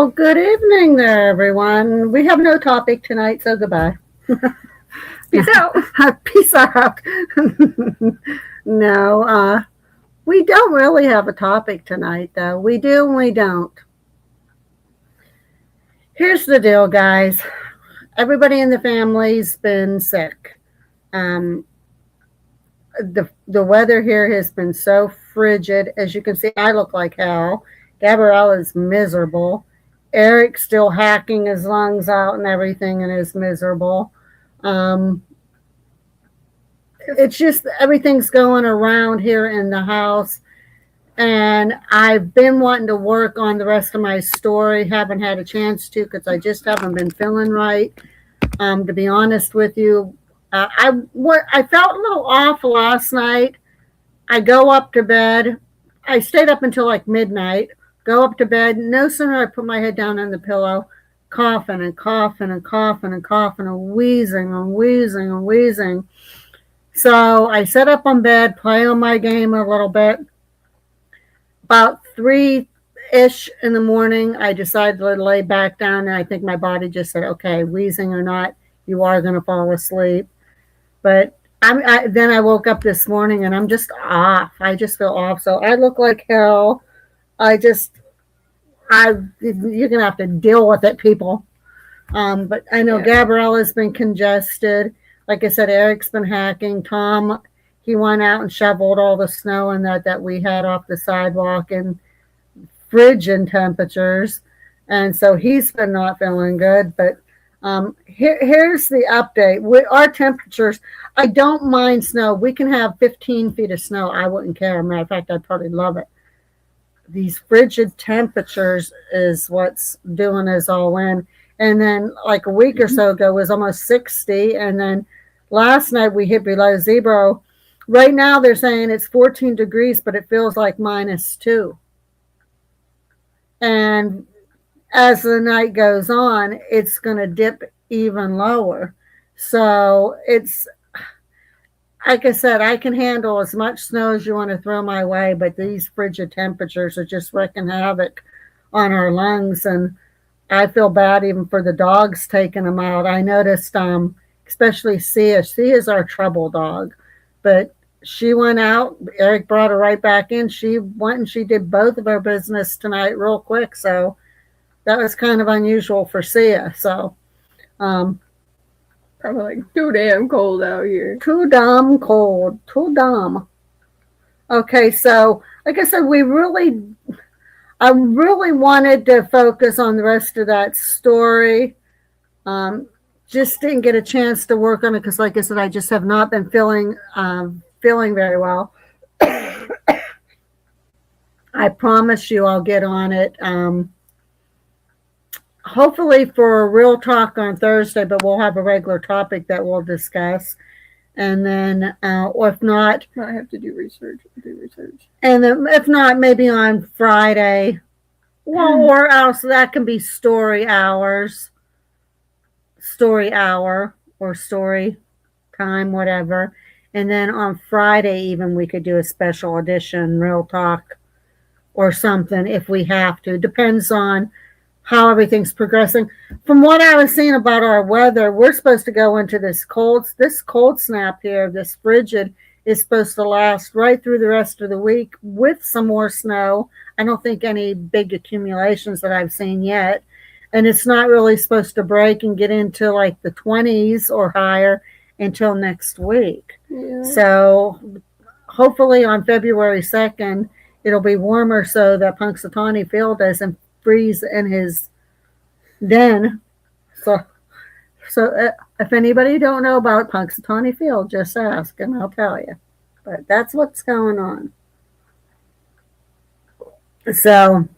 Well, good evening there, everyone. We have no topic tonight, so goodbye. Peace out. Peace out. No, we don't really have a topic tonight, though. We do and we don't. Here's the deal, guys. Everybody in the family's been sick. Um, the weather here has been so frigid. As you can see, I look like hell. Gabrielle is miserable. Eric's still hacking his lungs out and everything and is miserable. Um, it's just everything's going around here in the house. And I've been wanting to work on the rest of my story. Haven't had a chance to because I just haven't been feeling right. To be honest with you, I felt a little off last night. I go up to bed. I stayed up until like midnight. Go up to bed. No sooner I put my head down on the pillow, coughing and coughing and coughing and coughing and wheezing and wheezing and wheezing. So I sit up on bed, play on my game a little bit. About 3-ish in the morning, I decided to lay back down, and I think my body just said, okay, wheezing or not, you are going to fall asleep. But then I woke up this morning, and I'm just off. I just feel off. So I look like hell. You're going to have to deal with it, people. But I know Gabriella's been congested. Like I said, Eric's been hacking. Tom, he went out and shoveled all the snow and that we had off the sidewalk in frigid temperatures. And so he's been not feeling good. But here's the update. Our temperatures, I don't mind snow. We can have 15 feet of snow. I wouldn't care. Matter of fact, I'd probably love it. These frigid temperatures is what's doing us all in. And then like a week or so ago, it was almost 60. And then last night we hit below zero. Right now they're saying it's 14 degrees, but it feels like -2. And as the night goes on, it's going to dip even lower. So it's, like I said, I can handle as much snow as you want to throw my way, but these frigid temperatures are just wreaking havoc on our lungs. And I feel bad even for the dogs taking them out. I noticed, especially Sia. Sia's our trouble dog, but she went out. Eric brought her right back in. She went and she did both of our business tonight real quick. So that was kind of unusual for Sia. So, probably like too damn cold out here. Too damn cold. Too damn. Okay, so like I said, I really wanted to focus on the rest of that story. Just didn't get a chance to work on it because, like I said, I just have not been feeling very well. I promise you I'll get on it. Hopefully for a real talk on Thursday, but we'll have a regular topic that we'll discuss. And then, or if not, I have to do research. And then, if not, maybe on Friday. Well, or else that can be story hour, or story time, whatever. And then on Friday, even we could do a special edition, real talk, or something if we have to. Depends on how everything's progressing. From what I was seeing about our weather, we're supposed to go into this cold snap here, this frigid, is supposed to last right through the rest of the week with some more snow. I don't think any big accumulations that I've seen yet. And it's not really supposed to break and get into like the 20s or higher until next week. Yeah. So hopefully on February 2nd, it'll be warmer so that Punxsutawney Phil doesn't freeze in his den. So if anybody don't know about Punxsutawney Phil, just ask and I'll tell you. But that's what's going on. So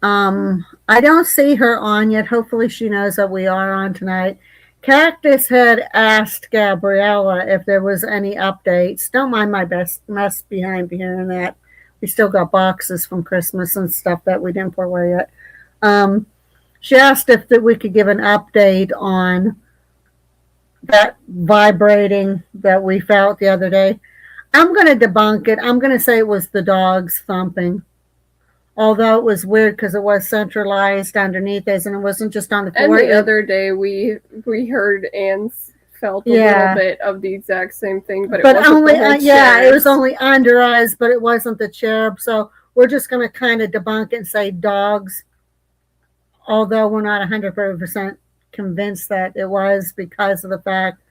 I don't see her on yet. Hopefully she knows that we are on tonight. Cactus had asked Gabriella if there was any updates. Don't mind my best mess behind hearing that. We still got boxes from Christmas and stuff that we didn't put away yet. She asked if we could give an update on that vibrating that we felt the other day. I'm going to debunk it. I'm going to say it was the dogs thumping. Although it was weird because it was centralized underneath us and it wasn't just on the And floor. the other day we heard and felt a Yeah. little bit of the exact same thing, but it but wasn't only the whole yeah, it was chairs. only under us, but it wasn't the chair. So we're just going to kind of debunk it and say dogs, although we're not 100% convinced that it was, because of the fact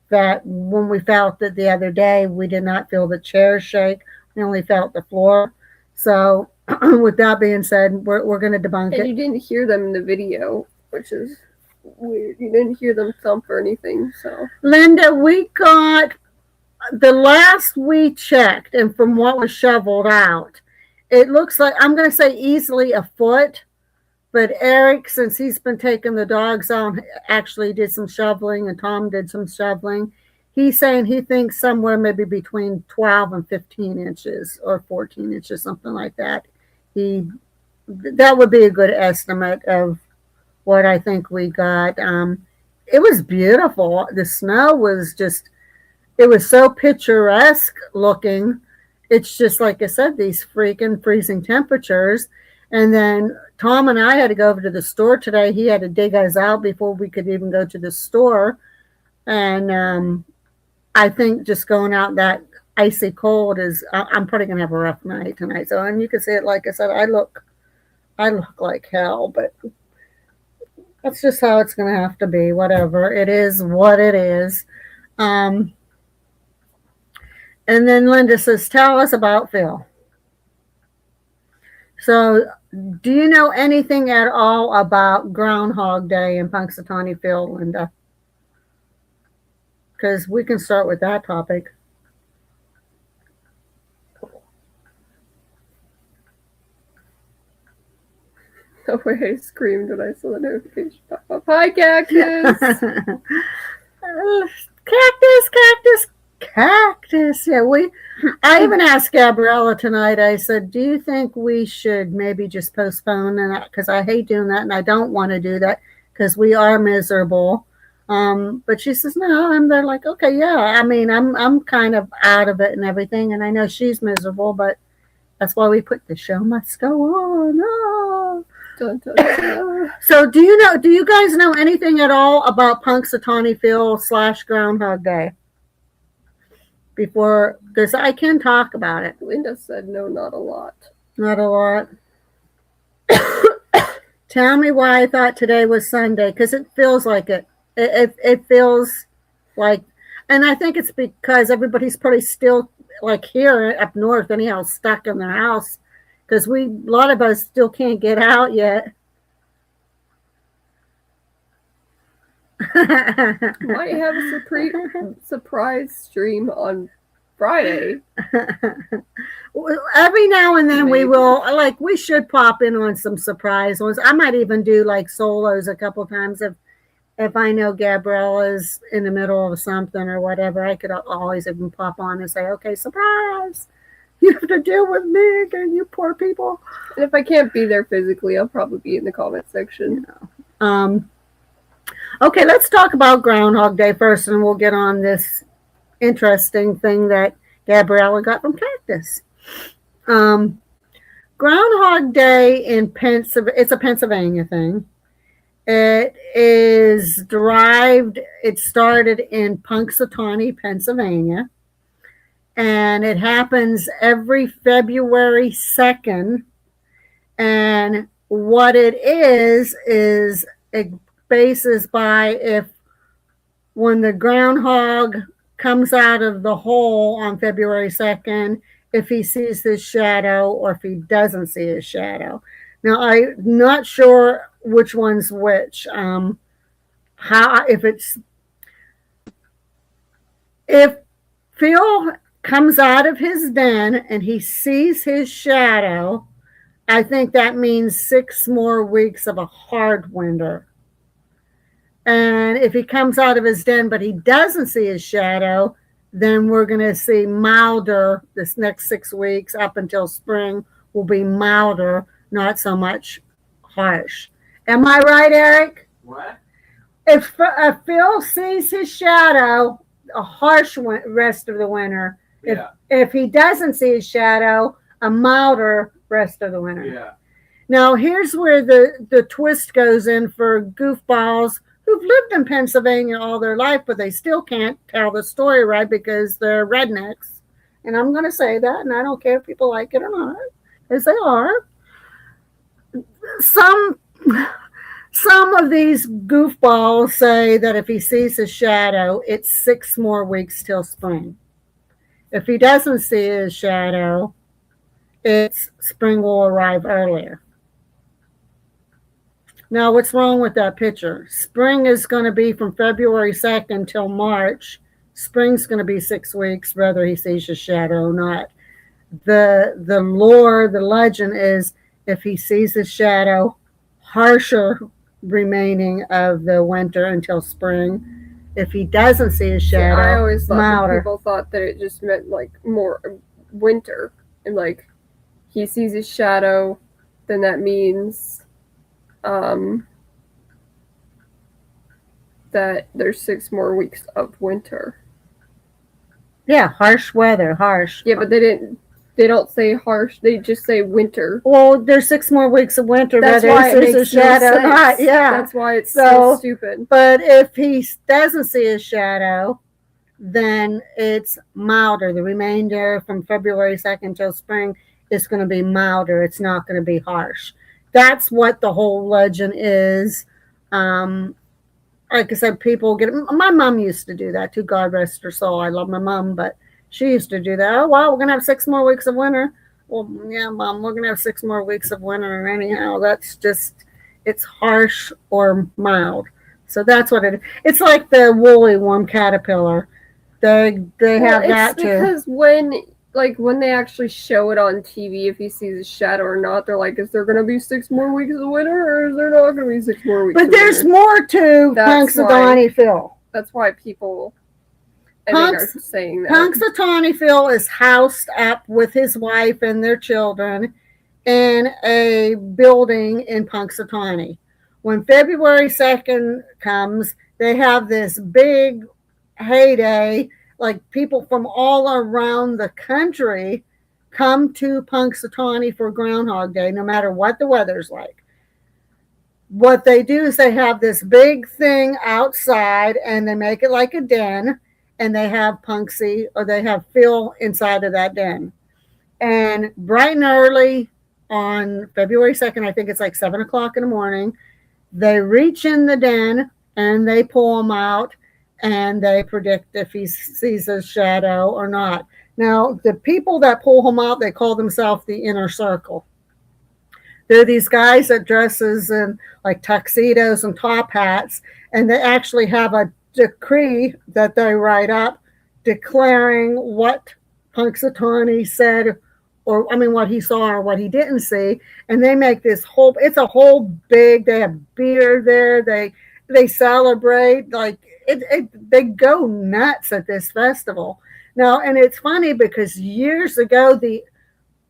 that when we felt it the other day, we did not feel the chair shake. We only felt the floor. So with that being said, we're going to debunk And it. you didn't hear them in the video, which is weird. You didn't hear them thump or anything, so. Linda, we got the last we checked, and from what was shoveled out, it looks like, I'm going to say easily a foot. But Eric, since he's been taking the dogs out, actually did some shoveling, and Tom did some shoveling. He's saying he thinks somewhere maybe between 12 and 15 inches or 14 inches, something like that. That would be a good estimate of what I think we got. It was beautiful. The snow was just, it was so picturesque looking. It's just, like I said, these freaking freezing temperatures. And then Tom and I had to go over to the store today. He had to dig us out before we could even go to the store. And I think just going out that icy cold is, I'm probably going to have a rough night tonight. So, and you can see it, like I said, I look like hell, but that's just how it's going to have to be. Whatever. It is what it is. And then Linda says, tell us about Phil. So, do you know anything at all about Groundhog Day in Punxsutawney Phil, Linda? Because we can start with that topic. The way I screamed when I saw the notification pop up. Hi, Cactus! Cactus. Yeah, I even asked Gabriella tonight. I said, do you think we should maybe just postpone that? Because I hate doing that, and I don't want to do that because we are miserable. But she says no, and they're like, okay, yeah. I mean, I'm kind of out of it and everything, and I know she's miserable, but that's why we put the show must go on. Oh. Dun, dun, dun. So, do you guys know anything at all about Punxsutawney Phil / Groundhog Day? Before, because I can talk about it. Linda said no, not a lot. Not a lot. Tell me why I thought today was Sunday, because it feels like it. It feels like, and I think it's because everybody's probably still, like here up north anyhow, stuck in their house, because a lot of us still can't get out yet. Might have a surprise stream on Friday. Every now and then Maybe. we will, like, we should pop in on some surprise ones. I might even do like solos a couple times if I know Gabriella's in the middle of something or whatever. I could always even pop on and say, okay, surprise, you have to deal with me again, you poor people. And if I can't be there physically, I'll probably be in the comment section. Okay, let's talk about Groundhog Day first, and we'll get on this interesting thing that Gabriella got from Cactus. Groundhog Day in Pennsylvania, it's a Pennsylvania thing. It started in Punxsutawney, Pennsylvania, and it happens every February 2nd. And what it is it bases by if when the groundhog comes out of the hole on February 2nd, if he sees his shadow or if he doesn't see his shadow. Now, I'm not sure which one's which. If Phil comes out of his den and he sees his shadow, I think that means 6 more weeks of a hard winter. And if he comes out of his den but he doesn't see his shadow, then we're going to see milder. This next 6 weeks up until spring will be milder, not so much harsh. Am I right, Eric? What? If Phil sees his shadow, a harsh rest of the winter. Yeah. If he doesn't see his shadow, a milder rest of the winter. Yeah. Now, here's where the twist goes in for goofballs who've lived in Pennsylvania all their life, but they still can't tell the story right because they're rednecks. And I'm going to say that, and I don't care if people like it or not, as they are. Some of these goofballs say that if he sees his shadow, it's 6 more weeks till spring. If he doesn't see his shadow, it's spring will arrive earlier. Now, what's wrong with that picture? Spring is going to be from February 2nd till March. Spring's going to be 6 weeks, whether he sees his shadow or not. The lore, the legend is if he sees his shadow, harsher remaining of the winter until spring. If he doesn't see his shadow, I always thought that milder. people thought that it just meant like more winter, and like he sees his shadow, then that means that there's 6 more weeks of winter. Yeah, harsh weather, harsh. Yeah, but they don't say harsh, they just say winter. Well, there's 6 more weeks of winter, That's whether why he it sees makes his no shadow or sense. not. Yeah. That's why it's So- so stupid. But if he doesn't see his shadow, then it's milder. The remainder from February 2nd till spring is going to be milder. It's not going to be harsh. That's what the whole legend is. Like I said, people get. My mom used to do that too. God rest her soul. I love my mom, but she used to do that. Oh wow, we're gonna have 6 more weeks of winter. Well, yeah, Mom, we're gonna have 6 more weeks of winter. Anyhow, that's just it's harsh or mild. So that's what it is. It's like the woolly worm caterpillar. They have that too. Because when they actually show it on TV, if he sees a shadow or not, they're like, is there going to be 6 more weeks of winter, or is there not going to be 6 more weeks But of there's winter? more to That's Punxsutawney Phil. That's why people are saying that. Punxsutawney Phil is housed up with his wife and their children in a building in Punxsutawney. When February 2nd comes, they have this big heyday. Like people from all around the country come to Punxsutawney for Groundhog Day, no matter what the weather's like. What they do is they have this big thing outside and they make it like a den, and they have Punxsy or they have Phil inside of that den. And bright and early on February 2nd, I think it's like 7 o'clock in the morning, they reach in the den and they pull him out. And they predict if he sees a shadow or not. Now, the people that pull him out, they call themselves the inner circle. They're these guys that dresses in like tuxedos and top hats, and they actually have a decree that they write up declaring what Punxsutawney said, or I mean what he saw or what he didn't see. And they make this whole, it's a whole big, they have beer there, they celebrate, like they go nuts at this festival. Now, and it's funny because years ago,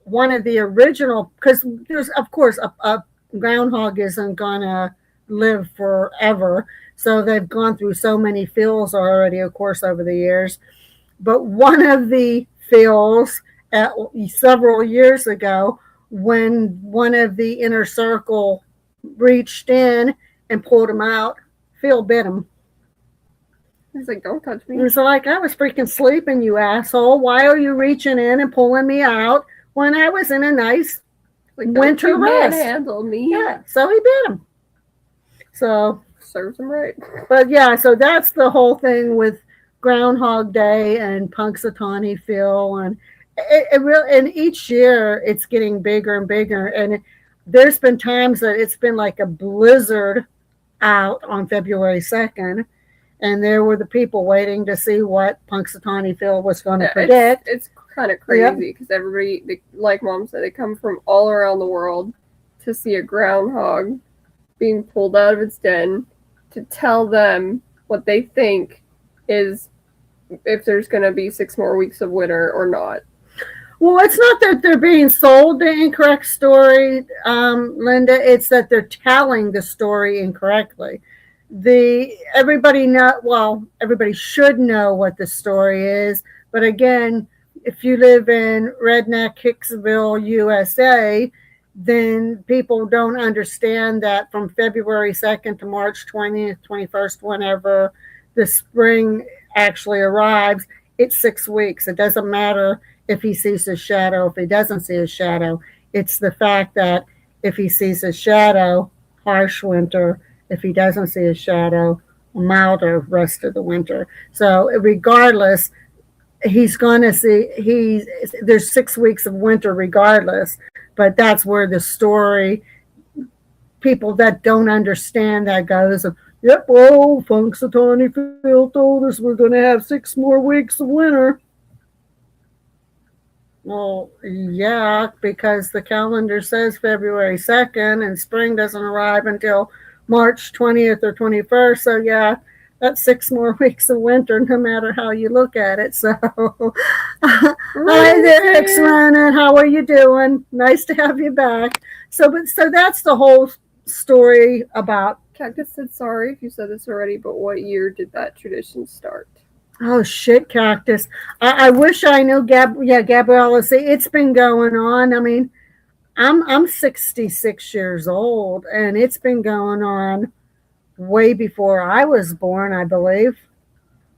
one of the original, because there's, of course, a groundhog isn't gonna live forever. So they've gone through so many Phils already, of course, over the years. But one of the Phils several years ago, when one of the inner circle reached in and pulled him out, Phil bit him. He's like, don't touch me. He's like, I was freaking sleeping, you asshole. Why are you reaching in and pulling me out when I was in a nice Like, winter don't you rest? manhandle me. Yeah, so he bit him. So, Serves him right. but yeah, so that's the whole thing with Groundhog Day and Punxsutawney Phil, and it really, and each year it's getting bigger and bigger. And there's been times that it's been like a blizzard out on February 2nd. And there were the people waiting to see what Punxsutawney Phil was going to predict. It's kind of crazy because everybody, like Mom said, they come from all around the world to see a groundhog being pulled out of its den to tell them what they think is if there's going to be 6 more weeks of winter or not. Well, it's not that they're being sold the incorrect story, Linda. It's that they're telling the story incorrectly. Everybody should know what the story is, but again, if you live in redneck Hicksville, USA, then people don't understand that from February 2nd to March 20th, 21st, whenever the spring actually arrives, it's 6 weeks. It doesn't matter if he sees his shadow, if he doesn't see his shadow. It's the fact that if he sees his shadow, harsh winter. If he doesn't see his shadow, milder rest of the winter. So regardless, he's going to see, there's 6 weeks of winter regardless, but that's where the story, people that don't understand that goes, yep, well, Punxsutawney Phil told us we're going to have 6 more weeks of winter. Well, yeah, because the calendar says February 2nd and spring doesn't arrive until March 20th or 21st. So, yeah, that's 6 more weeks of winter, no matter how you look at it. So, hi there, X-Runner. How are you doing? Nice to have you back. So that's the whole story about. Cactus said sorry if you said this already, but what year did that tradition start? Oh shit, Cactus! I wish I knew. Gabriella. See, it's been going on. I mean, I'm 66 years old, and it's been going on way before I was born, I believe.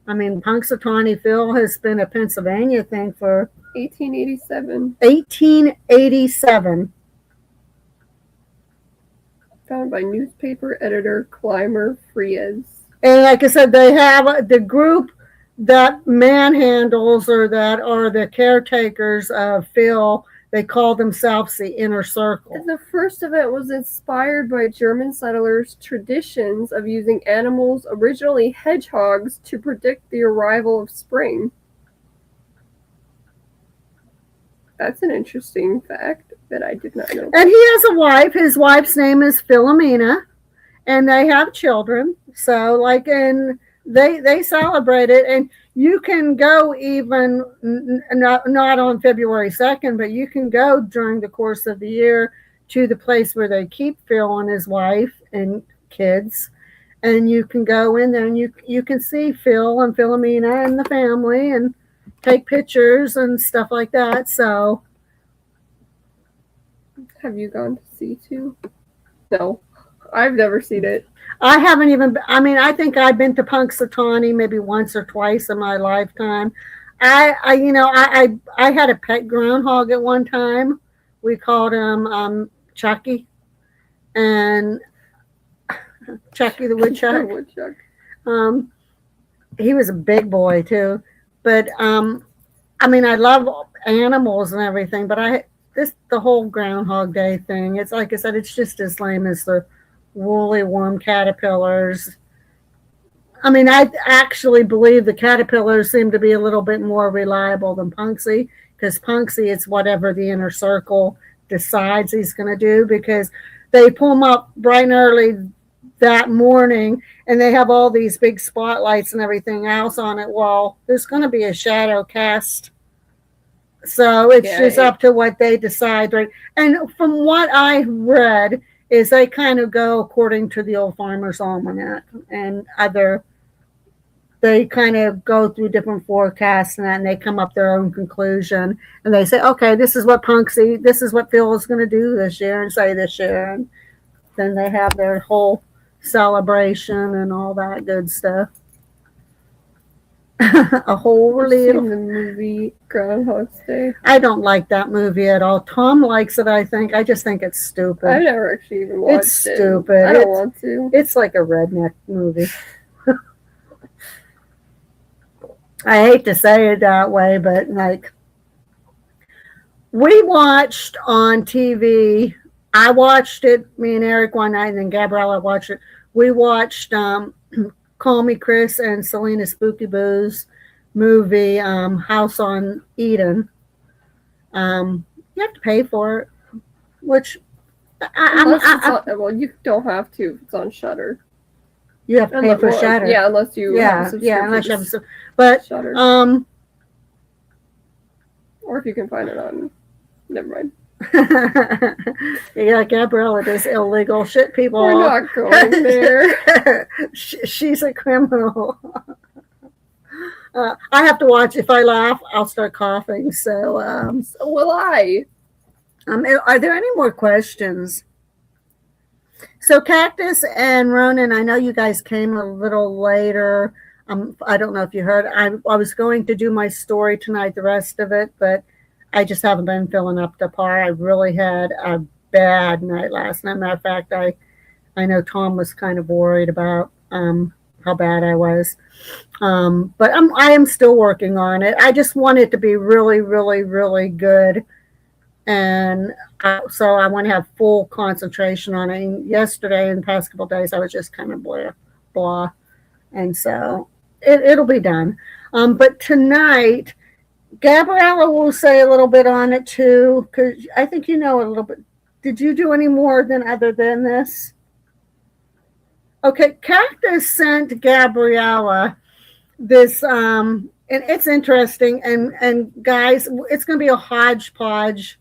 I mean, Punxsutawney Phil has been a Pennsylvania thing for 1887. 1887. Found by newspaper editor Clymer Frias. And like I said, they have the group that manhandles or that are the caretakers of Phil. They call themselves the Inner Circle. The first event was inspired by German settlers' traditions of using animals, originally hedgehogs, to predict the arrival of spring. That's an interesting fact that I did not know. And he has a wife. His wife's name is Philomena, and they have children. So, like, and they celebrate it, and you can go even not on February 2nd, but you can go during the course of the year to the place where they keep Phil and his wife and kids, and you can go in there and you can see Phil and Philomena and the family and take pictures and stuff like that. So, have you gone to see too? No, I've never seen it. I haven't even, I mean, I think I've been to Punxsutawney maybe once or twice in my lifetime. I had a pet groundhog at one time. We called him Chucky, and Chucky the woodchuck. He was a big boy too, but I mean, I love animals and everything, but the whole Groundhog Day thing, it's like I said, it's just as lame as the woolly worm caterpillars. I mean, I actually believe the caterpillars seem to be a little bit more reliable than Punxsy, because Punxsy, it's whatever the Inner Circle decides he's going to do, because they pull him up bright and early that morning and they have all these big spotlights and everything else on it. Well, there's going to be a shadow cast. So it's just up to what they decide, right? And from what I read, is they kind of go according to the Old Farmer's Almanac and they kind of go through different forecasts and they come up their own conclusion. And they say, okay, this is what Phil is going to do this year and say this year. And then they have their whole celebration and all that good stuff. A whole little the movie Groundhog's Day. I don't like that movie at all. Tom likes it, I think. I just think it's stupid. I've never actually even watched it. It's stupid. I don't want to. It's like a redneck movie. I hate to say it that way, but like we watched on TV. I watched it, me and Eric one night, and then Gabriella watched it. We watched Call Me Chris and Selena Spooky Boo's movie, House on Eden. You have to pay for it, which well, you don't have to if it's on Shudder. You have to pay for Shudder. Yeah, unless you have a unless you have a but Shudder. Or if you can find it on. Never mind. Yeah, Gabriella does illegal shit people. We're not going there. She's a criminal. I have to watch. If I laugh, I'll start coughing. So will I. Are there any more questions? So Cactus and Ronan, I know you guys came a little later. I don't know if you heard. I was going to do my story tonight, the rest of it, but I just haven't been feeling up to par. I really had a bad night last night. Matter of fact, I know Tom was kind of worried about how bad I was. But I am still working on it. I just want it to be really, really, really good. And so I want to have full concentration on it. And yesterday and the past couple of days, I was just kind of blah. And so it'll be done. But tonight, Gabriella will say a little bit on it too, because I think you know a little bit. Did you do any more other than this? Okay, Cactus sent Gabriella this, and it's interesting. And guys, it's going to be a hodgepodge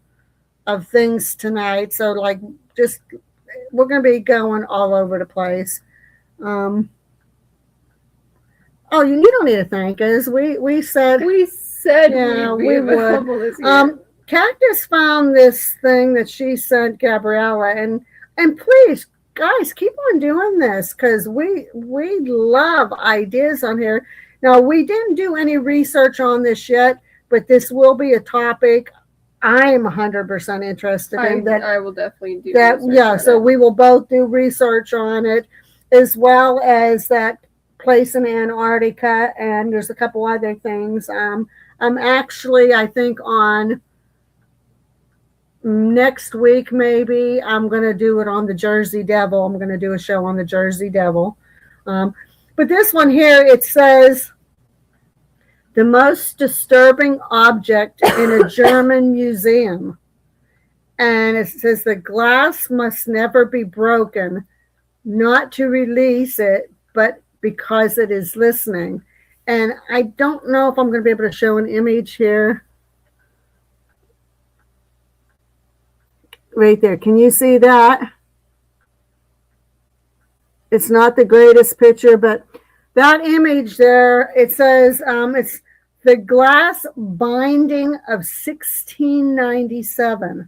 of things tonight. So like, just we're going to be going all over the place. Oh, you don't need to thank us. We said Yeah, we would. Cactus found this thing that she sent Gabriella, and please, guys, keep on doing this because we love ideas on here. Now, we didn't do any research on this yet, but this will be a topic I'm 100% interested in. I will definitely do that. Yeah, so we will both do research on it, as well as that place in Antarctica, and there's a couple other things. I'm actually, I think on next week, maybe I'm going to do it on the Jersey Devil. I'm going to do a show on the Jersey Devil. But this one here, it says, the most disturbing object in a German museum. And it says the glass must never be broken, not to release it, but because it is listening. And I don't know if I'm going to be able to show an image here. Right there. Can you see that? It's not the greatest picture, but that image there, it says it's the glass binding of 1697.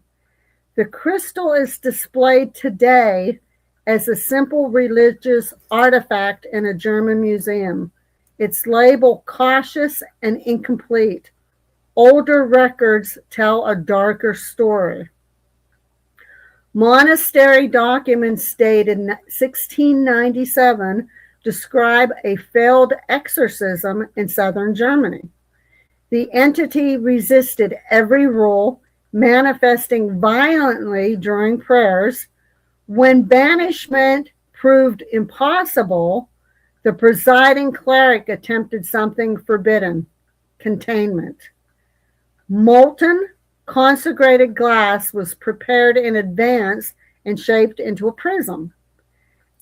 The crystal is displayed today as a simple religious artifact in a German museum. It's labeled cautious and incomplete. Older records tell a darker story. Monastery documents dated 1697 describe a failed exorcism in southern Germany. The entity resisted every rule, manifesting violently during prayers. When banishment proved impossible, the presiding cleric attempted something forbidden: containment. Molten, consecrated glass was prepared in advance and shaped into a prism.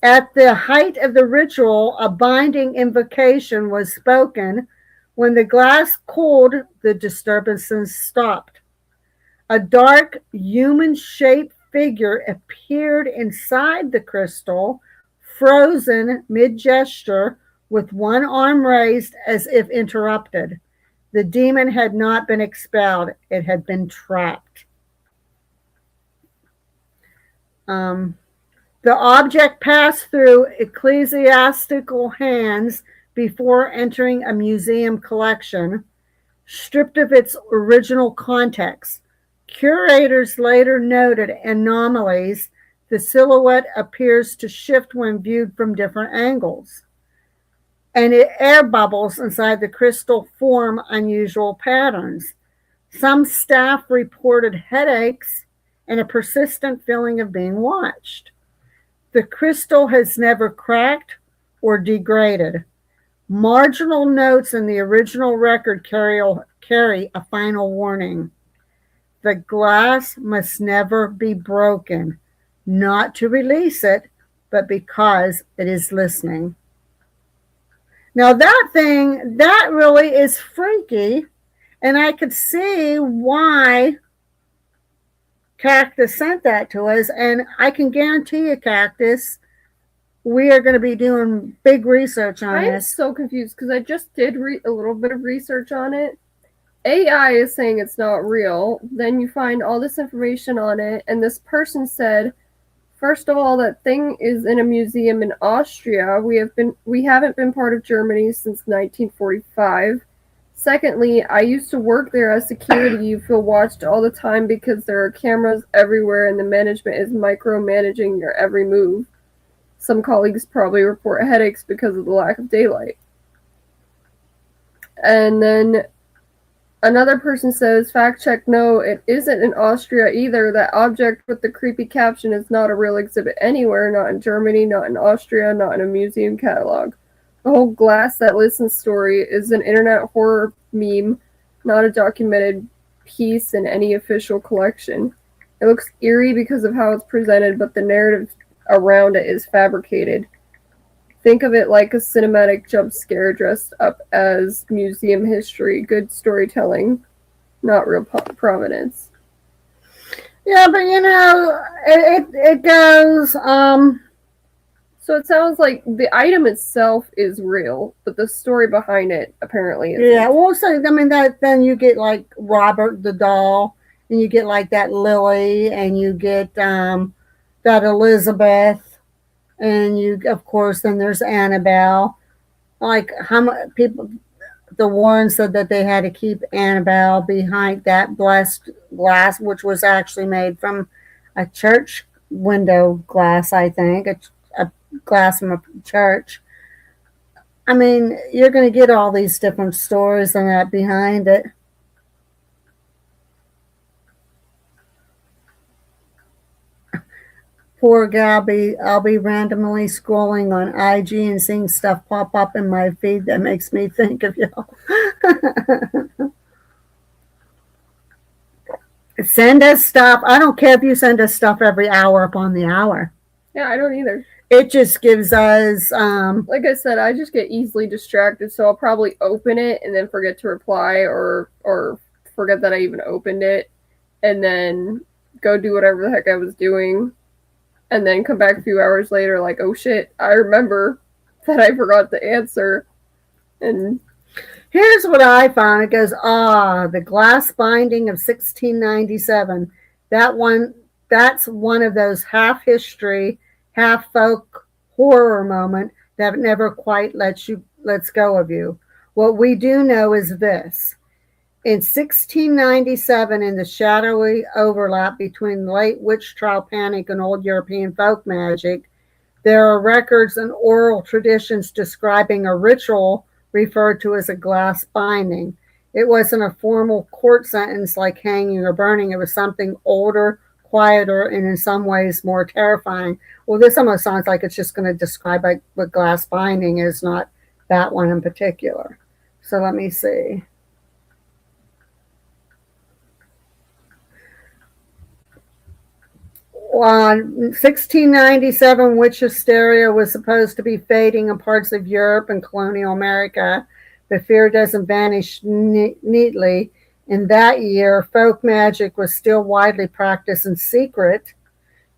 At the height of the ritual, a binding invocation was spoken. When the glass cooled, the disturbances stopped. A dark, human-shaped figure appeared inside the crystal, frozen mid-gesture, with one arm raised as if interrupted. The demon had not been expelled. It had been trapped. The object passed through ecclesiastical hands before entering a museum collection, stripped of its original context. Curators later noted anomalies. The silhouette appears to shift when viewed from different angles, and air bubbles inside the crystal form unusual patterns. Some staff reported headaches and a persistent feeling of being watched. The crystal has never cracked or degraded. Marginal notes in the original record carry a final warning. The glass must never be broken, not to release it, but because it is listening. Now that thing, that really is freaky, and I could see why Cactus sent that to us, and I can guarantee you, Cactus, we are going to be doing big research on I'm this. so confused because I just did a little bit of research on it. AI is saying it's not real. Then you find all this information on it, and this person said, first of all, that thing is in a museum in Austria. We haven't been part of Germany since 1945. Secondly, I used to work there as security. You feel watched all the time because there are cameras everywhere and the management is micromanaging your every move. Some colleagues probably report headaches because of the lack of daylight. And then another person says, fact check, no, it isn't in Austria either. That object with the creepy caption is not a real exhibit anywhere, not in Germany, not in Austria, not in a museum catalog. The whole Glass That Listens story is an internet horror meme, not a documented piece in any official collection. It looks eerie because of how it's presented, but the narrative around it is fabricated. Think of it like a cinematic jump scare dressed up as museum history. Good storytelling, not real provenance. Yeah, but it goes. So it sounds like the item itself is real, but the story behind it apparently isn't. Yeah, well, so I mean that then you get like Robert the doll, and you get like that Lily, and you get that Elizabeth, and you of course then there's Annabelle. Like how much people, the Warren said that they had to keep Annabelle behind that blessed glass, which was actually made from a church window glass, I think, a glass from a church. I mean, you're going to get all these different stories and that behind it. Poor Gabby, I'll be randomly scrolling on IG and seeing stuff pop up in my feed that makes me think of y'all. Send us stuff. I don't care if you send us stuff every hour upon the hour. Yeah, I don't either. It just gives us like I said, I just get easily distracted, so I'll probably open it and then forget to reply or forget that I even opened it and then go do whatever the heck I was doing and then come back a few hours later like, oh shit, I remember that I forgot to answer. And here's what I found. It goes, the glass binding of 1697. That's one of those half history, half folk horror moment that never quite lets go of you. What we do know is this. In 1697, in the shadowy overlap between late witch trial panic and old European folk magic, there are records and oral traditions describing a ritual referred to as a glass binding. It wasn't a formal court sentence like hanging or burning. It was something older, quieter, and in some ways more terrifying. Well, this almost sounds like it's just going to describe like what glass binding is, not that one in particular. So let me see. On 1697, witch hysteria was supposed to be fading in parts of Europe and colonial America. The fear doesn't vanish neatly. In that year, folk magic was still widely practiced in secret.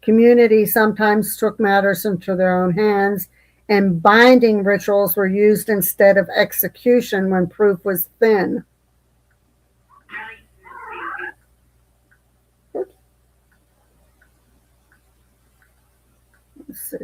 Communities sometimes took matters into their own hands, and binding rituals were used instead of execution when proof was thin. Let's see.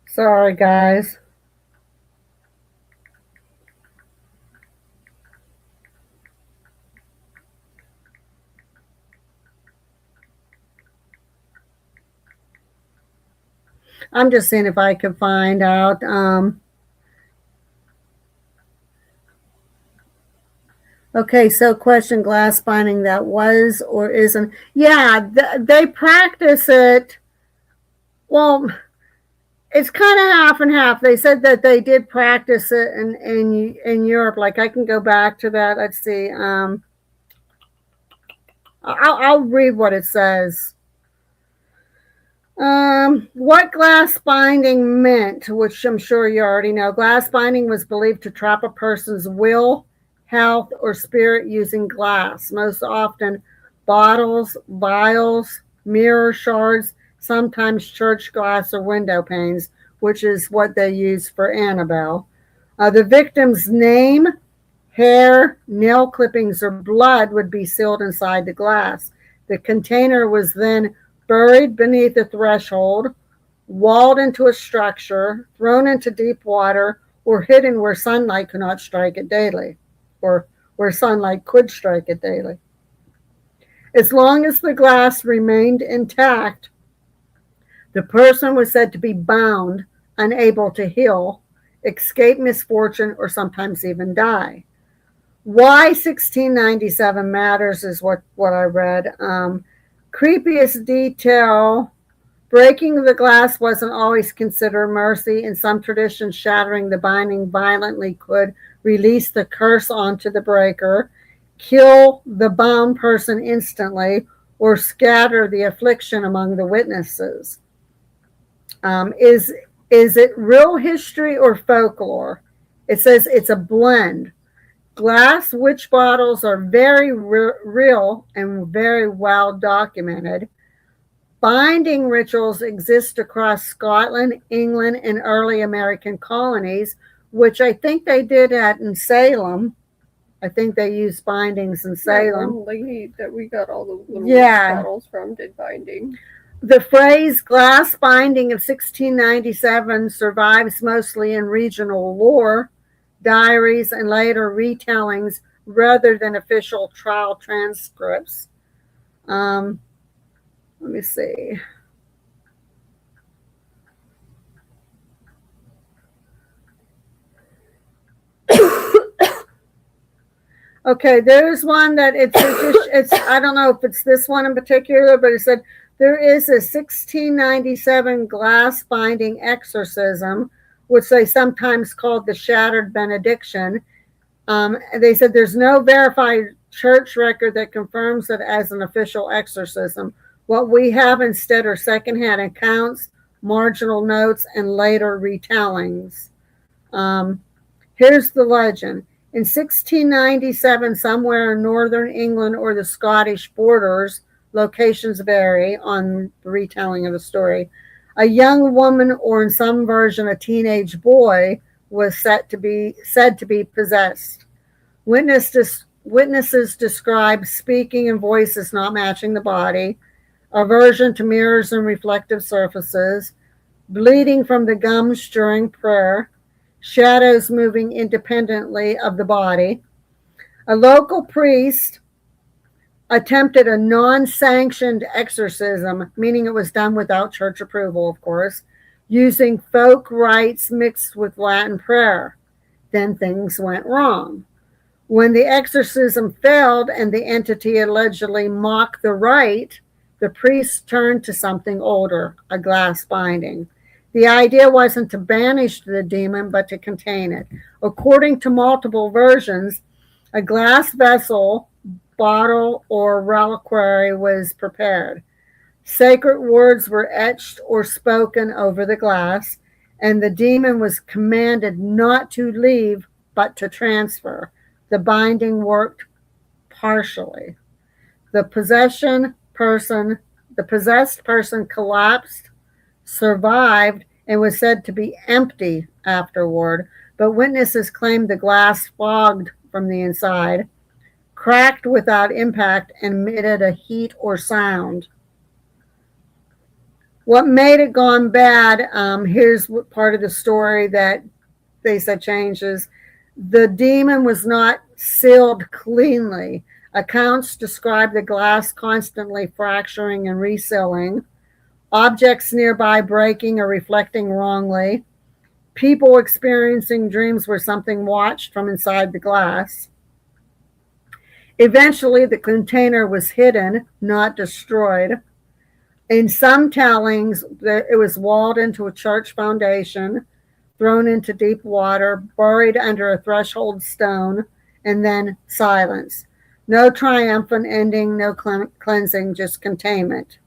Sorry, guys. I'm just seeing if I can find out. Okay, so question, glass binding, that was or isn't. Yeah, they practice it. Well, it's kind of half and half. They said that they did practice it in Europe. Like, I can go back to that. Let's see. I'll read what it says. What glass binding meant, which I'm sure you already know. Glass binding was believed to trap a person's will, health, or spirit using glass, most often bottles, vials, mirror shards, sometimes church glass or window panes, which is what they used for Annabelle. The victim's name, hair, nail clippings, or blood would be sealed inside the glass. The container was then buried beneath the threshold, walled into a structure, thrown into deep water, or hidden where sunlight could not strike it daily, or where sunlight could strike it daily. As long as the glass remained intact, the person was said to be bound, unable to heal, escape misfortune, or sometimes even die. Why 1697 matters is what I read. Creepiest detail, breaking the glass wasn't always considered mercy. In some traditions, shattering the binding violently could release the curse onto the breaker, kill the bound person instantly, or scatter the affliction among the witnesses. Is it real history or folklore? It says it's a blend. Glass witch bottles are very real and very well documented. Binding rituals exist across Scotland, England, and early American colonies, which I think they did in Salem. I think they used bindings in Salem. One lady that we got all the little bottles from did binding. The phrase glass binding of 1697 survives mostly in regional lore, diaries, and later retellings rather than official trial transcripts. Let me see. Okay, there's one that it's I don't know if it's this one in particular, but it said there is a 1697 glass binding exorcism, which they sometimes called the Shattered Benediction. They said there's no verified church record that confirms it as an official exorcism. What we have instead are secondhand accounts, marginal notes, and later retellings. Here's the legend. In 1697, somewhere in northern England or the Scottish borders, locations vary on the retelling of the story, a young woman, or in some version a teenage boy, was said to be possessed. Witnesses describe speaking in voices not matching the body, aversion to mirrors and reflective surfaces, bleeding from the gums during prayer, shadows moving independently of the body. A local priest attempted a non-sanctioned exorcism, meaning it was done without church approval, of course, using folk rites mixed with Latin prayer. Then things went wrong. When the exorcism failed and the entity allegedly mocked the rite, the priest turned to something older, a glass binding. The idea wasn't to banish the demon, but to contain it. According to multiple versions, a glass vessel, bottle, or reliquary was prepared. Sacred words were etched or spoken over the glass, and the demon was commanded not to leave, but to transfer. The binding worked partially. The possessed person collapsed, survived, and was said to be empty afterward, but witnesses claimed the glass fogged from the inside, cracked without impact, and emitted a heat or sound. What made it gone bad, here's part of the story that they said changes. The demon was not sealed cleanly. Accounts describe the glass constantly fracturing and resealing, objects nearby breaking or reflecting wrongly, people experiencing dreams where something watched from inside the glass. Eventually, the container was hidden, not destroyed. In some tellings, it was walled into a church foundation, thrown into deep water, buried under a threshold stone, and then silence. No triumphant ending, no cleansing, just containment.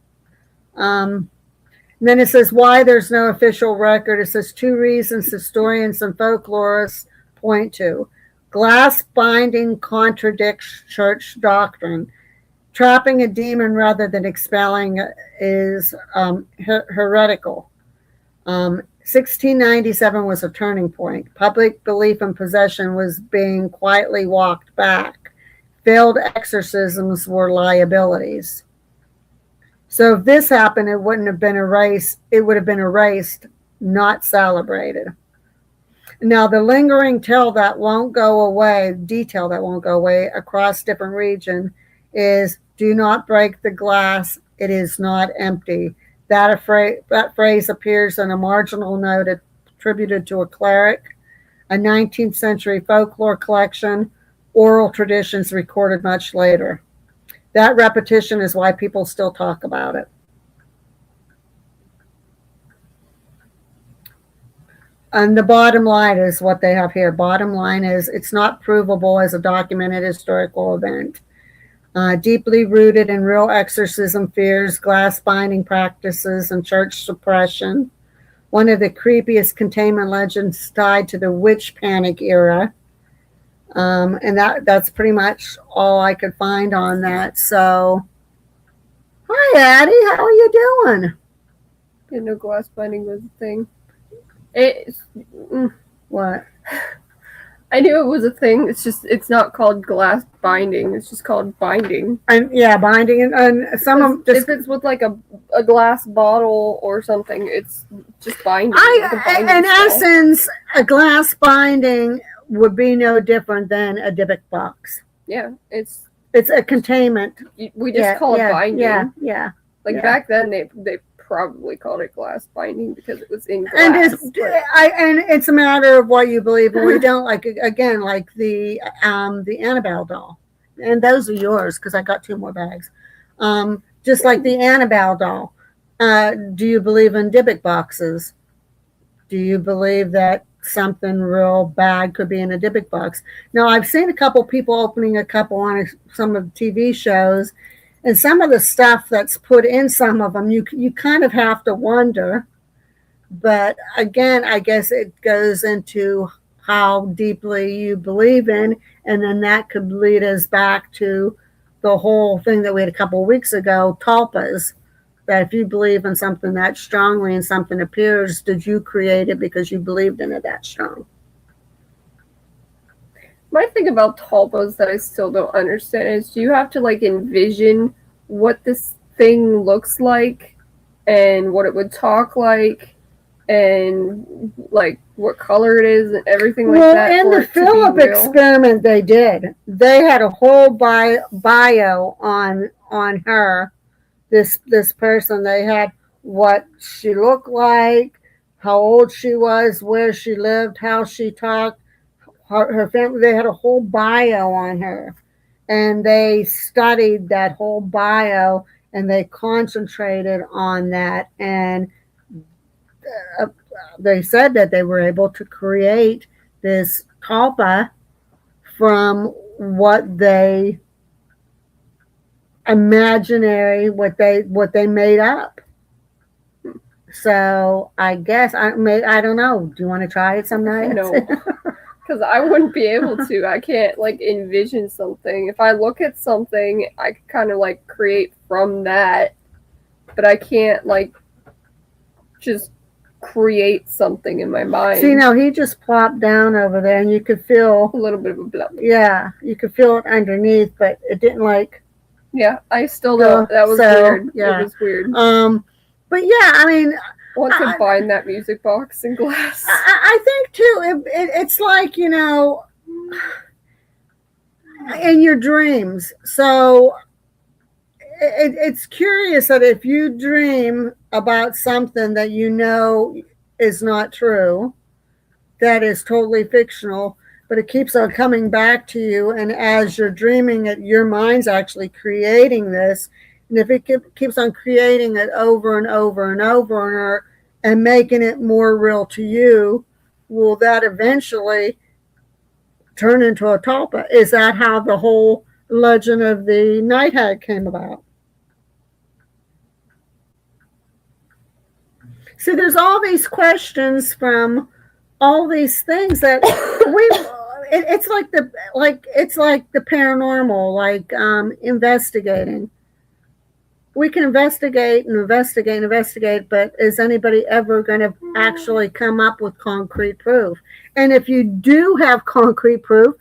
Then it says why there's no official record. It says two reasons historians and folklorists point to. Glass binding contradicts church doctrine. Trapping a demon rather than expelling is heretical. 1697 was a turning point. Public belief in possession was being quietly walked back. Failed exorcisms were liabilities. So if this happened, it wouldn't have been erased. It would have been erased, not celebrated. Now, the lingering detail that won't go away across different regions is do not break the glass. It is not empty. That phrase appears in a marginal note attributed to a cleric, a 19th century folklore collection, oral traditions recorded much later. That repetition is why people still talk about it. And the bottom line is what they have here. Bottom line is it's not provable as a documented historical event. Deeply rooted in real exorcism fears, glass binding practices, and church suppression. One of the creepiest containment legends tied to the witch panic era. And that's pretty much all I could find on that. So, hi, Addie. How are you doing? Didn't know glass binding was a thing. What? I knew it was a thing. It's not called glass binding. It's just called binding. And yeah, binding and some of just if it's with like a glass bottle or something, it's just binding. In essence, a glass binding would be no different than a Dybbuk box. Yeah, it's a containment. We just call it binding. Yeah. Back then, they probably called it glass binding because it was in glass. And it's a matter of what you believe and we don't. Like again, like the Annabelle doll, and those are yours because I got 2 more bags. Just like the Annabelle doll. Do you believe in Dybbuk boxes? Do you believe that something real bad could be in a Dybbuk box? Now, I've seen a couple people opening a couple on some of the TV shows, and some of the stuff that's put in some of them, you kind of have to wonder. But again, I guess it goes into how deeply you believe in, and then that could lead us back to the whole thing that we had a couple of weeks ago, tulpas. That if you believe in something that strongly and something appears, did you create it because you believed in it that strong? My thing about tulpas that I still don't understand is do you have to envision what this thing looks like and what it would talk like and what color it is and everything like that? Well, in the Philip experiment they did, they had a whole bio on her. This person, they had what she looked like, how old she was, where she lived, how she talked, her family. They had a whole bio on her, and they studied that whole bio and they concentrated on that. And they said that they were able to create this tulpa from what they what they made up. So I guess I don't know. Do you want to try it some night? No, because I wouldn't be able to. I can't envision something. If I look at something, I can kind of create from that, but I can't just create something in my mind. See, now he just plopped down over there, and you could feel a little bit of a blip. Yeah, you could feel it underneath, but it didn't Yeah, I still don't. That was weird. Yeah. It was weird. But yeah, I mean, I want to bind that music box in glass. I think too. It's in your dreams. So it's curious that if you dream about something that you know is not true, that is totally fictional, but it keeps on coming back to you. And as you're dreaming it, your mind's actually creating this. And if it keeps on creating it over and over and over and making it more real to you, will that eventually turn into a tulpa? Is that how the whole legend of the night hag came about? So there's all these questions from all these things that it's like the paranormal, like investigating. We can investigate and investigate and investigate, but is anybody ever going to actually come up with concrete proof? And if you do have concrete proof,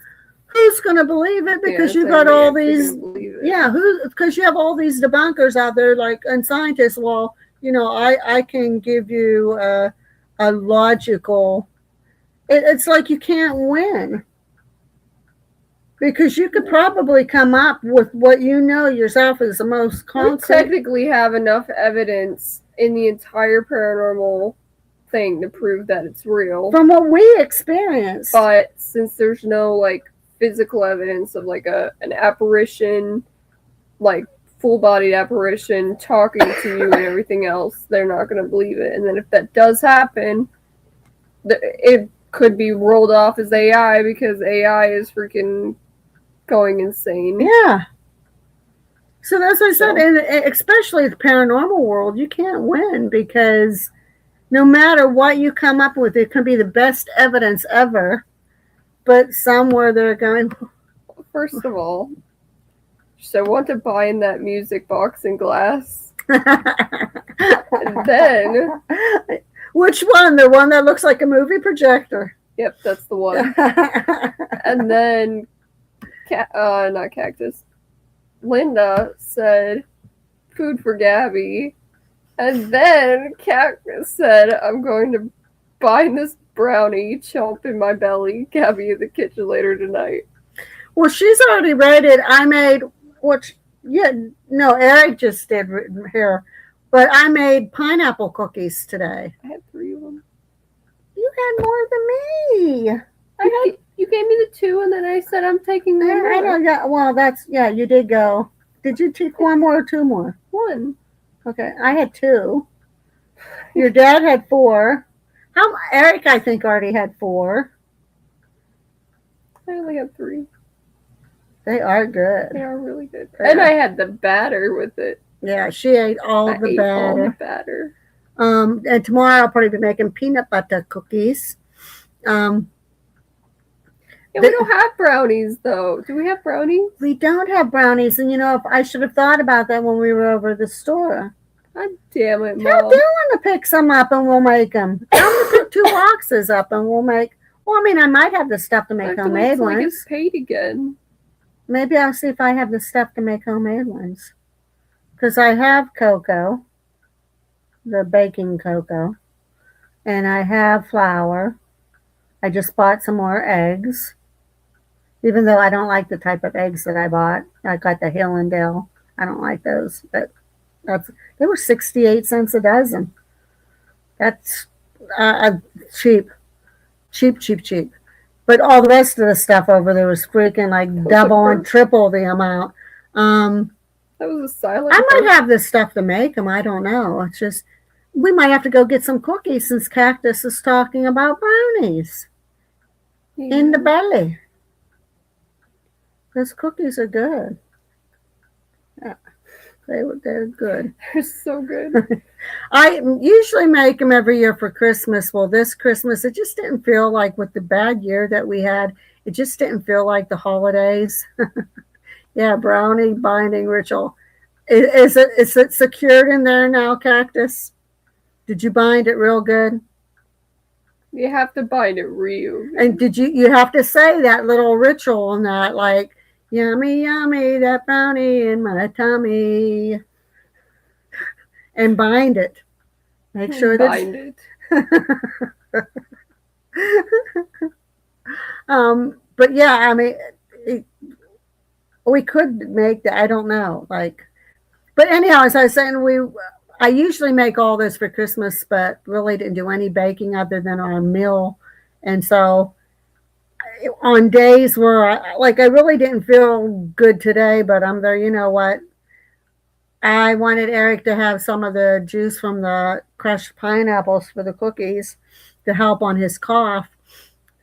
who's going to believe it? Because you got all these, because you have all these debunkers out there, like, and scientists. Well, I can give you a logical. It's like you can't win. Because you could probably come up with what you know yourself is the most concrete. We technically have enough evidence in the entire paranormal thing to prove that it's real. From what we experienced. But since there's no, like, physical evidence of, like, an apparition, like, full-bodied apparition talking to you and everything else, they're not going to believe it. And then if that does happen, it could be rolled off as AI because AI is freaking going insane. Yeah. So that's what I said, and especially the paranormal world, you can't win because no matter what you come up with, it can be the best evidence ever, but somewhere they're going. First of all, so I want to buy in that music box and glass. And then, which one? The one that looks like a movie projector? Yep, that's the one. And then, not Cactus. Linda said, "Food for Gabby," and then Cactus said, "I'm going to bind this brownie chomp in my belly. Gabby in the kitchen later tonight." Well, she's already rated. I made Eric just did here, but I made pineapple cookies today. I had 3 of them. You had more than me. You gave me the 2, and then I said I'm taking one more. I don't. Yeah, well, you did go. Did you take 1 more or 2 more? 1. Okay, I had 2. Your dad had 4. Eric, I think, already had 4. I only had 3. They are good. They are really good. Yeah. And I had the batter with it. Yeah, she ate all the batter. And tomorrow I'll probably be making peanut butter cookies. Yeah, we don't have brownies, though. Do we have brownies? We don't have brownies. And, if I should have thought about that when we were over the store. God damn it, Mom. Tell Dylan to pick some up and we'll make them. Tell him to pick 2 boxes up and we'll make. Well, I mean, I might have the stuff to make homemade ones. I get paid again. Maybe I'll see if I have the stuff to make homemade ones. Because I have cocoa, the baking cocoa, and I have flour. I just bought some more eggs. Even though I don't like the type of eggs that I bought. I got the Hill and Dale. I don't like those. But they were 68 cents a dozen. That's cheap. Cheap. But all the rest of the stuff over there was freaking like double and triple the amount. That was a silent. I might have this stuff to make them. I don't know. It's just, we might have to go get some cookies since Cactus is talking about brownies in the belly. Those cookies are good. Yeah, they're good. They're so good. I usually make them every year for Christmas. Well, this Christmas, it just didn't feel like, with the bad year that we had, it just didn't feel like the holidays. Yeah, brownie binding ritual. Is it secured in there now, Cactus? Did you bind it real good? You have to bind it real. And did you have to say that little ritual and that, like, yummy, yummy, that brownie in my tummy, and bind it. Make sure that bind it. But yeah, I mean, we could make that. I don't know, like, but anyhow, as I was saying, I usually make all this for Christmas, but really didn't do any baking other than our meal, and so on days where I really didn't feel good today, but I'm there, you know what? I wanted Eric to have some of the juice from the crushed pineapples for the cookies to help on his cough.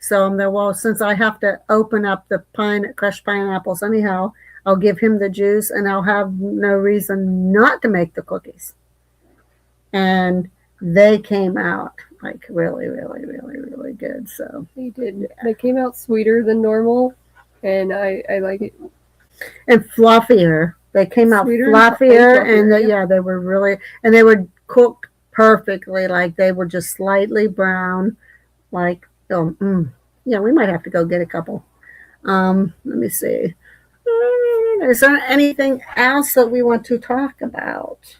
So I'm there, well, since I have to open up the crushed pineapples anyhow, I'll give him the juice and I'll have no reason not to make the cookies. And they came out like really, really, really, really good. So They did. They came out sweeter than normal, and I like it. And fluffier. They came out Sweeter fluffier, and yeah. they were really, and they were cooked perfectly. Like they were just slightly brown. Like, yeah, we might have to go get a couple. Let me see. Is there anything else that we want to talk about?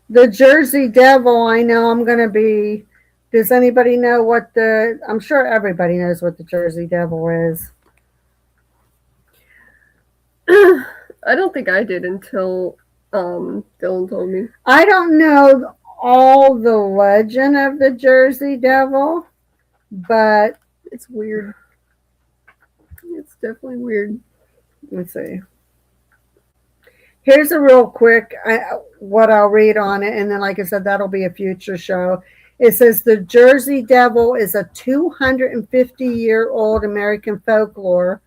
The Jersey Devil, I know I'm going to be. Does anybody know what I'm sure everybody knows what the Jersey Devil is. I don't think I did until Dylan told me. I don't know all the legend of the Jersey Devil, but it's weird. It's definitely weird. Let's see. Here's a real quick what I'll read on it, and then, like I said, that'll be a future show. It says the Jersey Devil is a 250-year-old American folklore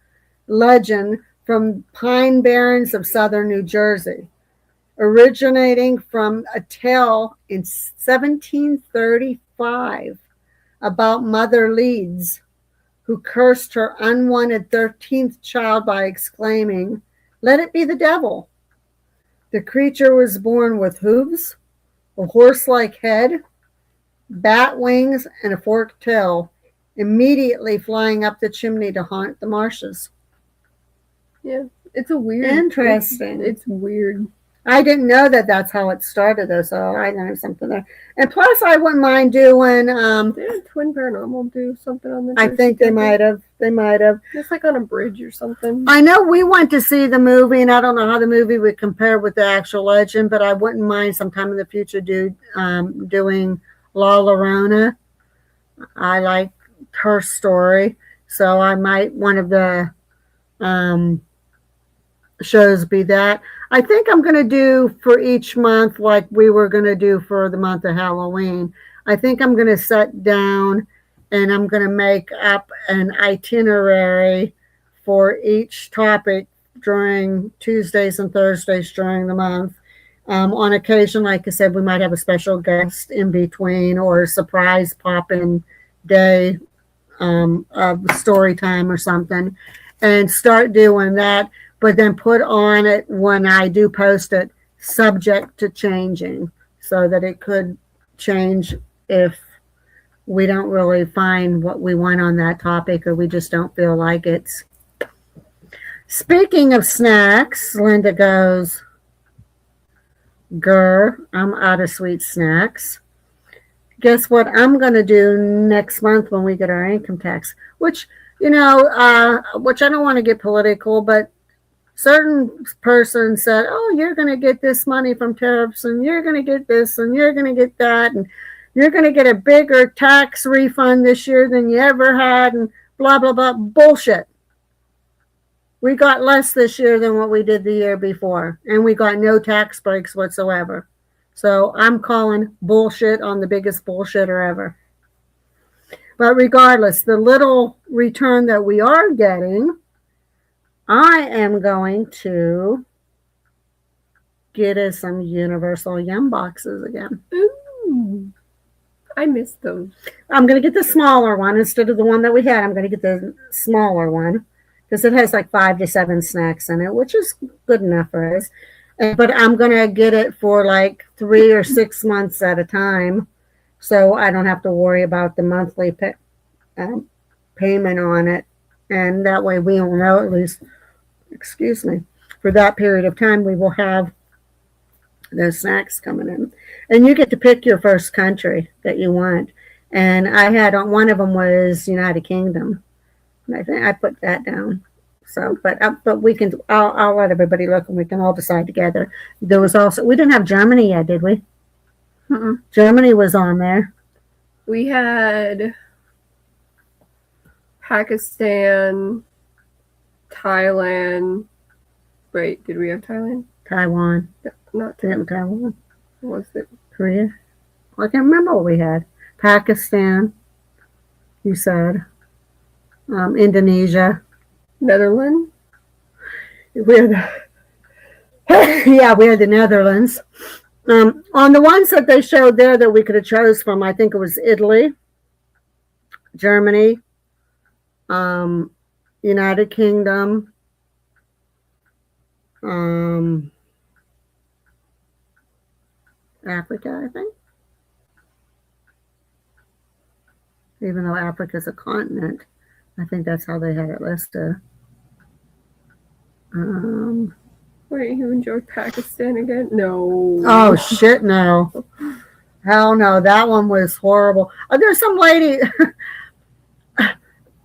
legend from Pine Barrens of southern New Jersey, originating from a tale in 1735 about Mother Leeds, who cursed her unwanted 13th child by exclaiming, "Let it be the devil." The creature was born with hooves, a horse-like head, bat wings, and a forked tail, immediately flying up the chimney to haunt the marshes. Yeah, it's a weird. Interesting. It's weird. I didn't know that that's how it started, though, so I learned something there. And plus, I wouldn't mind doing. Did Twin Paranormal do something on the Jersey I think they might have. They might have. It's like on a bridge or something. I know we went to see the movie, and I don't know how the movie would compare with the actual legend, but I wouldn't mind sometime in the future doing La Llorona. I like her story, so I might one of the shows be that. I think I'm going to do for each month like we were going to do for the month of Halloween. I think I'm going to sit down and I'm going to make up an itinerary for each topic during Tuesdays and Thursdays during the month. On occasion, like I said, we might have a special guest in between or a surprise pop-in day of story time or something, and start doing that. But then put on it when I do post it, subject to changing, so that it could change if we don't really find what we want on that topic or we just don't feel like it. Speaking of snacks, Linda goes, "Grr, I'm out of sweet snacks." Guess what I'm going to do next month when we get our income tax, which, which I don't want to get political, but certain person said, "Oh, you're going to get this money from tariffs, and you're going to get this, and you're going to get that, and you're going to get a bigger tax refund this year than you ever had," and blah, blah, blah. Bullshit. We got less this year than what we did the year before, and we got no tax breaks whatsoever. So I'm calling bullshit on the biggest bullshitter ever. But regardless, the little return that we are getting, I am going to get us some Universal Yum boxes again. Ooh, I missed those. I'm going to get the smaller one instead of the one that we had. I'm going to get the smaller one because it has like 5 to 7 snacks in it, which is good enough for us. But I'm going to get it for like 3 or 6 months at a time, so I don't have to worry about the monthly payment on it. And that way we will know at least, for that period of time, we will have those snacks coming in. And you get to pick your first country that you want. And I had one of them was United Kingdom. And I think I put that down. So, but we can. I'll let everybody look, and we can all decide together. There was also we didn't have Germany yet, did we? Mm-mm. Germany was on there. We had Pakistan, Thailand. Wait, did we have Thailand? Taiwan. No, not Didn't Thailand. Taiwan. Was it? Korea. I can't remember what we had. Pakistan. You said. Indonesia. Netherlands? We had, yeah, we had the Netherlands. On the ones that they showed there that we could have chose from, I think it was Italy, Germany, United Kingdom, Africa, I think. Even though Africa's a continent, I think that's how they had it listed. Wait, you enjoyed Pakistan again? No. Oh shit, no. Hell no, that one was horrible. There's some lady,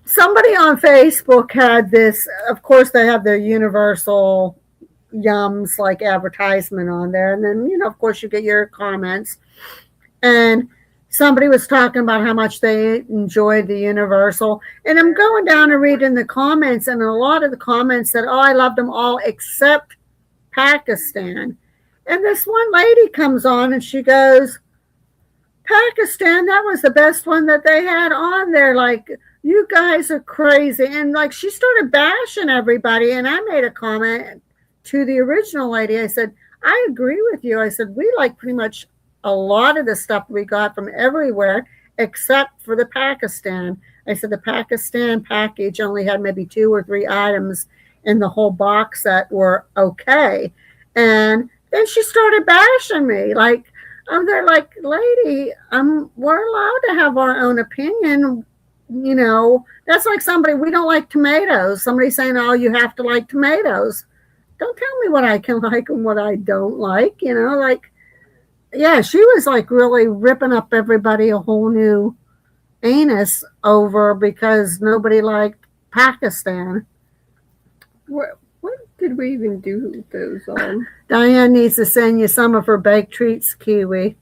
somebody on Facebook had this. Of course, they have their Universal Yums like advertisement on there, and then of course, you get your comments. And somebody was talking about how much they enjoyed the Universal, and I'm going down and reading the comments, and a lot of the comments said, "Oh, I loved them all except Pakistan." And this one lady comes on and she goes, "Pakistan, that was the best one that they had on there. Like, you guys are crazy." And like she started bashing everybody. And I made a comment to the original lady. I said, "I agree with you." I said, "We like pretty much a lot of the stuff we got from everywhere except for the Pakistan." I said the Pakistan package only had maybe 2 or 3 items in the whole box that were okay. And then she started bashing me. Like, they're like, "Lady, we're allowed to have our own opinion." That's like somebody, we don't like tomatoes. Somebody saying, "Oh, you have to like tomatoes." Don't tell me what I can like and what I don't like, like, yeah, she was like really ripping up everybody a whole new anus over because nobody liked Pakistan. What did we even do those on? Diane needs to send you some of her baked treats, Kiwi.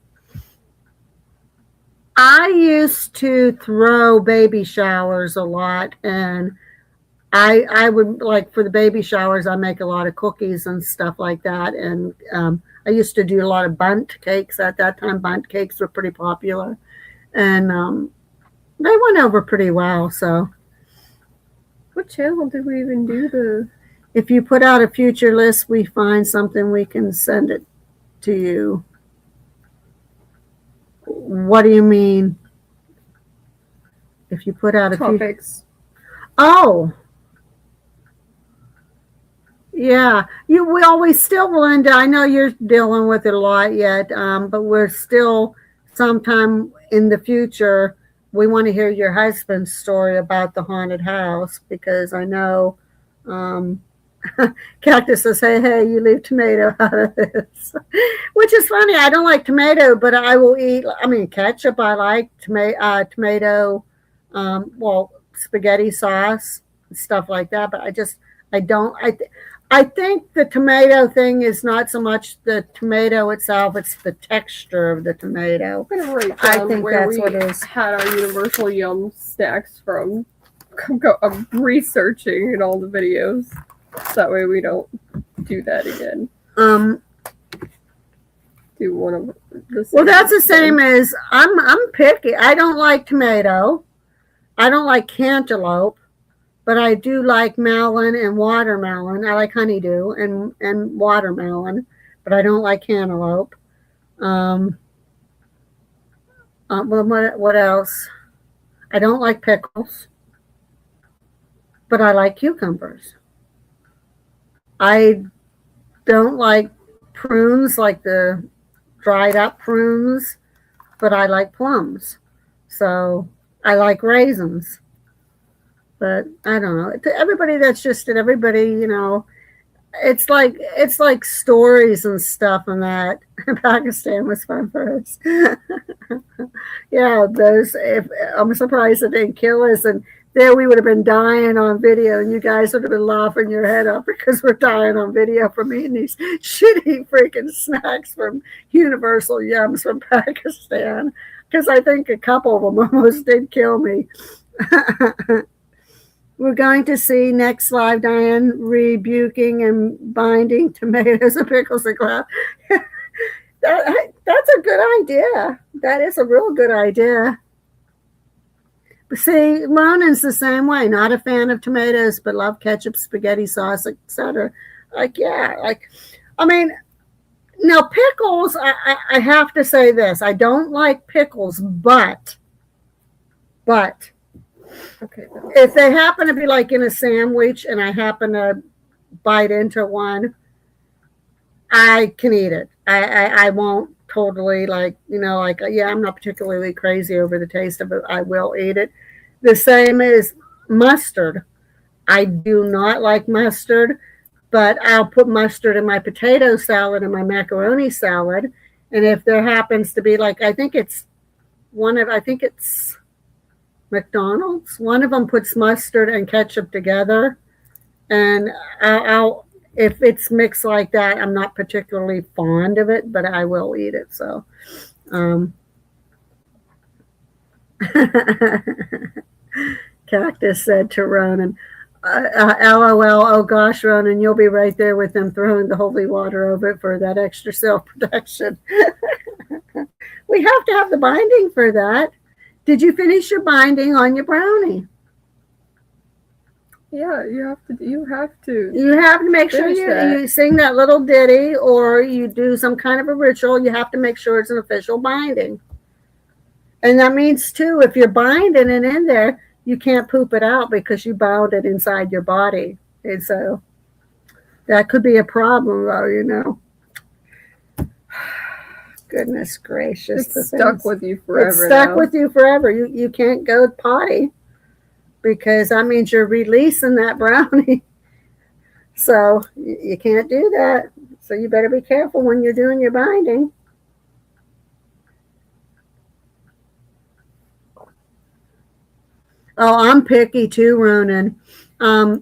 I used to throw baby showers a lot, and I would, like, for the baby showers, I make a lot of cookies and stuff like that. And I used to do a lot of bundt cakes at that time. Bundt cakes were pretty popular, and they went over pretty well. So, what channel did we even do the? If you put out a future list, we find something, we can send it to you. What do you mean? If you put out a topics. Oh. Yeah, we always still, Linda, I know you're dealing with it a lot yet, but we're still, sometime in the future, we want to hear your husband's story about the haunted house, because I know Cactus says, hey, you leave tomato out of this. Which is funny. I don't like tomato, but I will eat, ketchup I like, tomato, spaghetti sauce, stuff like that, but I think the tomato thing is not so much the tomato itself, it's the texture of the tomato. I'm gonna write down I think where that's we what it is. had our Universal Yum snacks from. I'm researching in all the videos. So that way we don't do that again. Do one of the Well, that's the same as I'm picky. I don't like tomato. I don't like cantaloupe. But I do like melon and watermelon. I like honeydew and watermelon, but I don't like cantaloupe. What else? I don't like pickles, but I like cucumbers. I don't like prunes, like the dried up prunes, but I like plums. So I like raisins. But I don't know. To everybody, that's just it. Everybody, it's like stories and stuff, and that Pakistan was fun for us. Yeah, I'm surprised it didn't kill us. And there we would have been dying on video, and you guys would have been laughing your head off because we're dying on video from eating these shitty freaking snacks from Universal Yums from Pakistan. Because I think a couple of them almost did kill me. We're going to see next live Diane rebuking and binding tomatoes and pickles and glass. That's a good idea. That is a real good idea. But see, Ronan's the same way. Not a fan of tomatoes, but love ketchup, spaghetti sauce, etc. Like, yeah, like, I mean, now pickles, I have to say this. I don't like pickles, but Okay. if they happen to be like in a sandwich and I happen to bite into one, I can eat it. I won't totally like, yeah, I'm not particularly crazy over the taste of it. I will eat it. The same as mustard. I do not like mustard, but I'll put mustard in my potato salad and my macaroni salad. And if there happens to be like, I think it's McDonald's. One of them puts mustard and ketchup together. And I'll if it's mixed like that, I'm not particularly fond of it, but I will eat it. So, Cactus said to Ronan, LOL, oh gosh, Ronan, you'll be right there with them throwing the holy water over it for that extra self-protection. We have to have the binding for that. Did you finish your binding on your brownie? Yeah, you have to. You have to make sure you sing that little ditty or you do some kind of a ritual. You have to make sure it's an official binding. And that means, too, if you're binding it in there, you can't poop it out because you bound it inside your body. And so that could be a problem, though, Goodness gracious. It's stuck with you forever. It's stuck with you forever. You can't go potty. Because that means you're releasing that brownie. So you can't do that. So you better be careful when you're doing your binding. Oh, I'm picky too, Ronan. I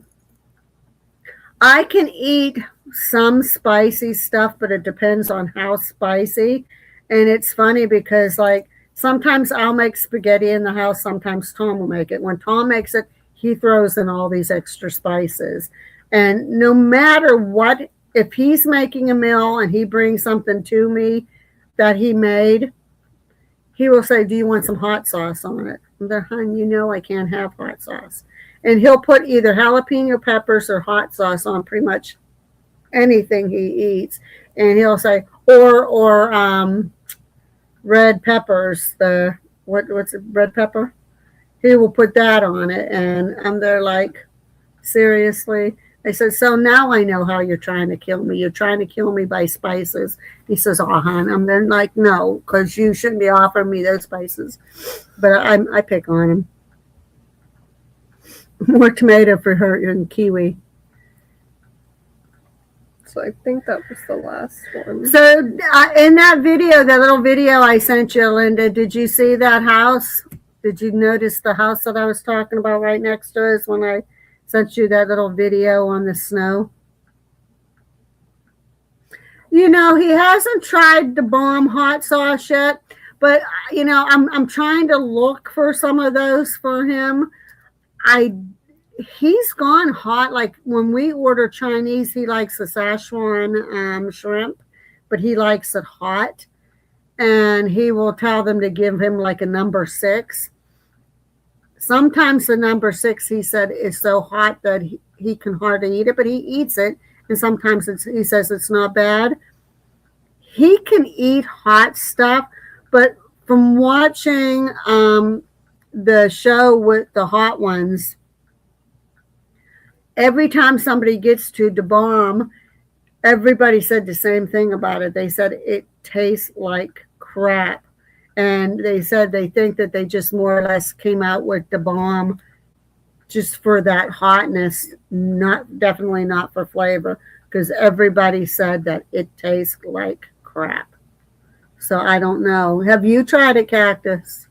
can eat some spicy stuff, but it depends on how spicy. And it's funny because, like, sometimes I'll make spaghetti in the house. Sometimes Tom will make it. When Tom makes it, he throws in all these extra spices. And no matter what, if he's making a meal and he brings something to me that he made, he will say, do you want some hot sauce on it? And they're, hon, I can't have hot sauce. And he'll put either jalapeno peppers or hot sauce on pretty much anything he eats. And he'll say, or red peppers, what's it, red pepper? He will put that on it. And they're like, seriously? I said, so now I know how you're trying to kill me. You're trying to kill me by spices. He says, oh, hon. I'm then like, no, because you shouldn't be offering me those spices. But I pick on him. More tomato for her and kiwi. So I think that was the last one. So in that video, that little video I sent you, Linda, did you see that house? Did you notice the house that I was talking about right next to us when I sent you that little video on the snow? He hasn't tried the bomb hot sauce yet, but I'm trying to look for some of those for him. He's gone hot. Like when we order Chinese, he likes the Szechuan shrimp, but he likes it hot. And he will tell them to give him like a number 6. Sometimes the number 6, he said, is so hot that he can hardly eat it, but he eats it. And sometimes he says it's not bad. He can eat hot stuff, but from watching the show with the hot ones, every time somebody gets to the bomb, everybody said the same thing about it. They said it tastes like crap. And they said they think that they just more or less came out with the bomb just for that hotness, definitely not for flavor, because everybody said that it tastes like crap. So I don't know. Have you tried it, Cactus?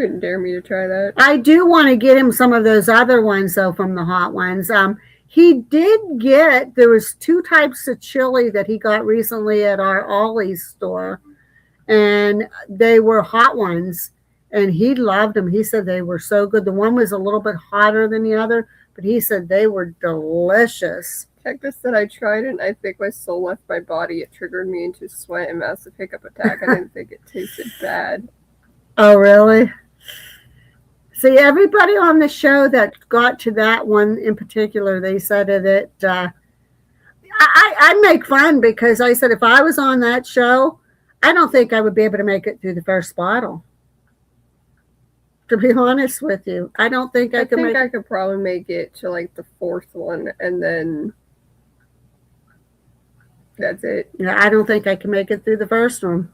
couldn't dare me to try that. I do want to get him some of those other ones though from the hot ones. He did get, there was 2 types of chili that he got recently at our Ollie's store, and they were hot ones, and he loved them. He said they were so good. The one was a little bit hotter than the other, but he said they were delicious. Cactus said I tried it and I think my soul left my body. It triggered me into sweat and massive hiccup attack. I didn't think it tasted bad. Oh, really? See, everybody on the show that got to that one in particular, they said that I make fun because I said if I was on that show, I don't think I would be able to make it through the first bottle. To be honest with you, I don't think I could think make I could probably make it to like the 4th one, and then that's it. Yeah, I don't think I can make it through the first one.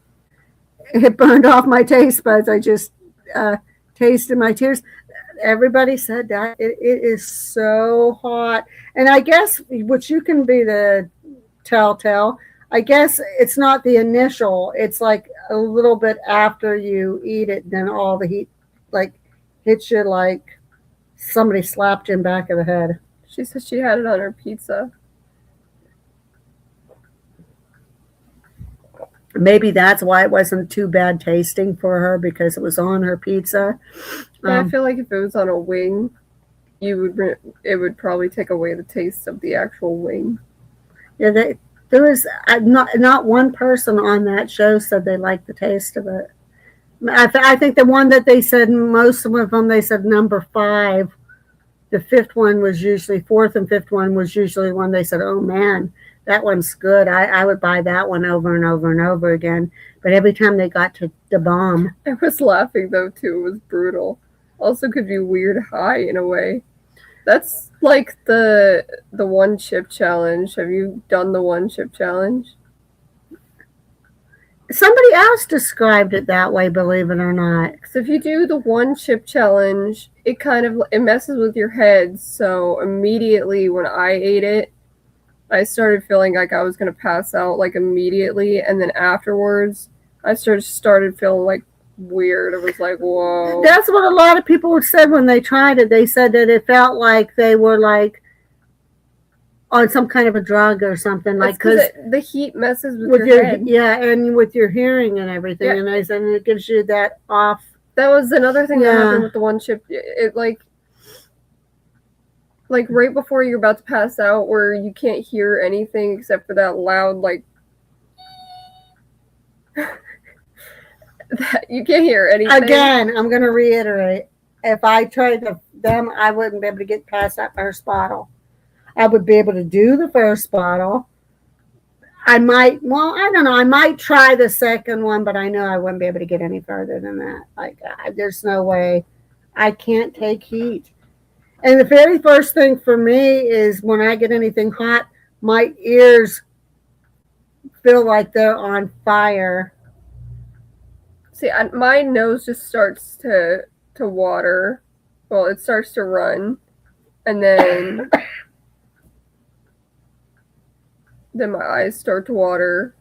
It burned off my taste buds. I just tasted my tears. Everybody said that it is so hot, and I guess which you can be the telltale. I guess it's not the initial. It's like a little bit after you eat it, then all the heat like hits you like somebody slapped you in the back of the head. She said she had it on her pizza. Maybe that's why it wasn't too bad tasting for her, because it was on her pizza. But I feel like if it was on a wing, it would probably take away the taste of the actual wing. Yeah, there was not one person on that show said they liked the taste of it. I think the one that they said, most of them, they said number 5. The 5th one was usually, 4th and 5th one was usually one they said, oh man, that one's good. I would buy that one over and over and over again. But every time they got to the bomb. I was laughing though too. It was brutal. Also could be weird high in a way. That's like the 1 chip challenge. Have you done the 1 chip challenge? Somebody else described it that way, believe it or not. Because if you do the 1 chip challenge, it messes with your head. So immediately when I ate it, I started feeling like I was going to pass out like immediately. And then afterwards, I started feeling like weird. It was like, whoa. That's what a lot of people said when they tried it. They said that it felt like they were like on some kind of a drug or something. Like, because the heat messes with your head. Yeah, and with your hearing and everything. Yeah. And I said it gives you that off. That was another thing that happened with the 1 chip. It like right before you're about to pass out, where you can't hear anything except for that loud like that you can't hear anything. Again, I'm going to reiterate: if I tried them, I wouldn't be able to get past that first bottle. I would be able to do the first bottle. I don't know. I might try the second one, but I know I wouldn't be able to get any further than that. Like, there's no way. I can't take heat. And the very first thing for me is when I get anything hot, my ears feel like they're on fire. See, my nose just starts to water. Well, it starts to run, and then my eyes start to water.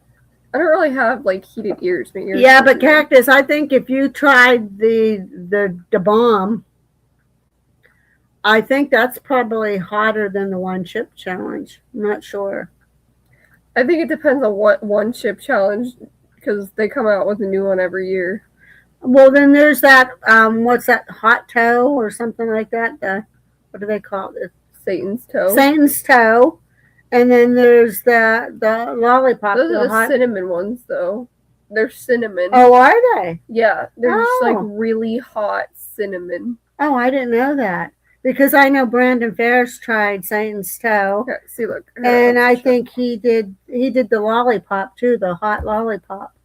I don't really have like heated ears. My ears but Cactus, I think if you tried the bomb, I think that's probably hotter than the 1 chip challenge. I'm not sure. I think it depends on what 1 chip challenge, because they come out with a new one every year. Well, then there's that, what's that, hot toe or something like that? What do they call it? Satan's toe. Satan's toe. And then there's the lollipop. Those are the cinnamon ones, though. They're cinnamon. Oh, are they? Yeah, they're just like really hot cinnamon. Oh, I didn't know that. Because I know Brandon Ferris tried Satan's toe. Okay, see, look. And I think he did the lollipop too, the hot lollipop.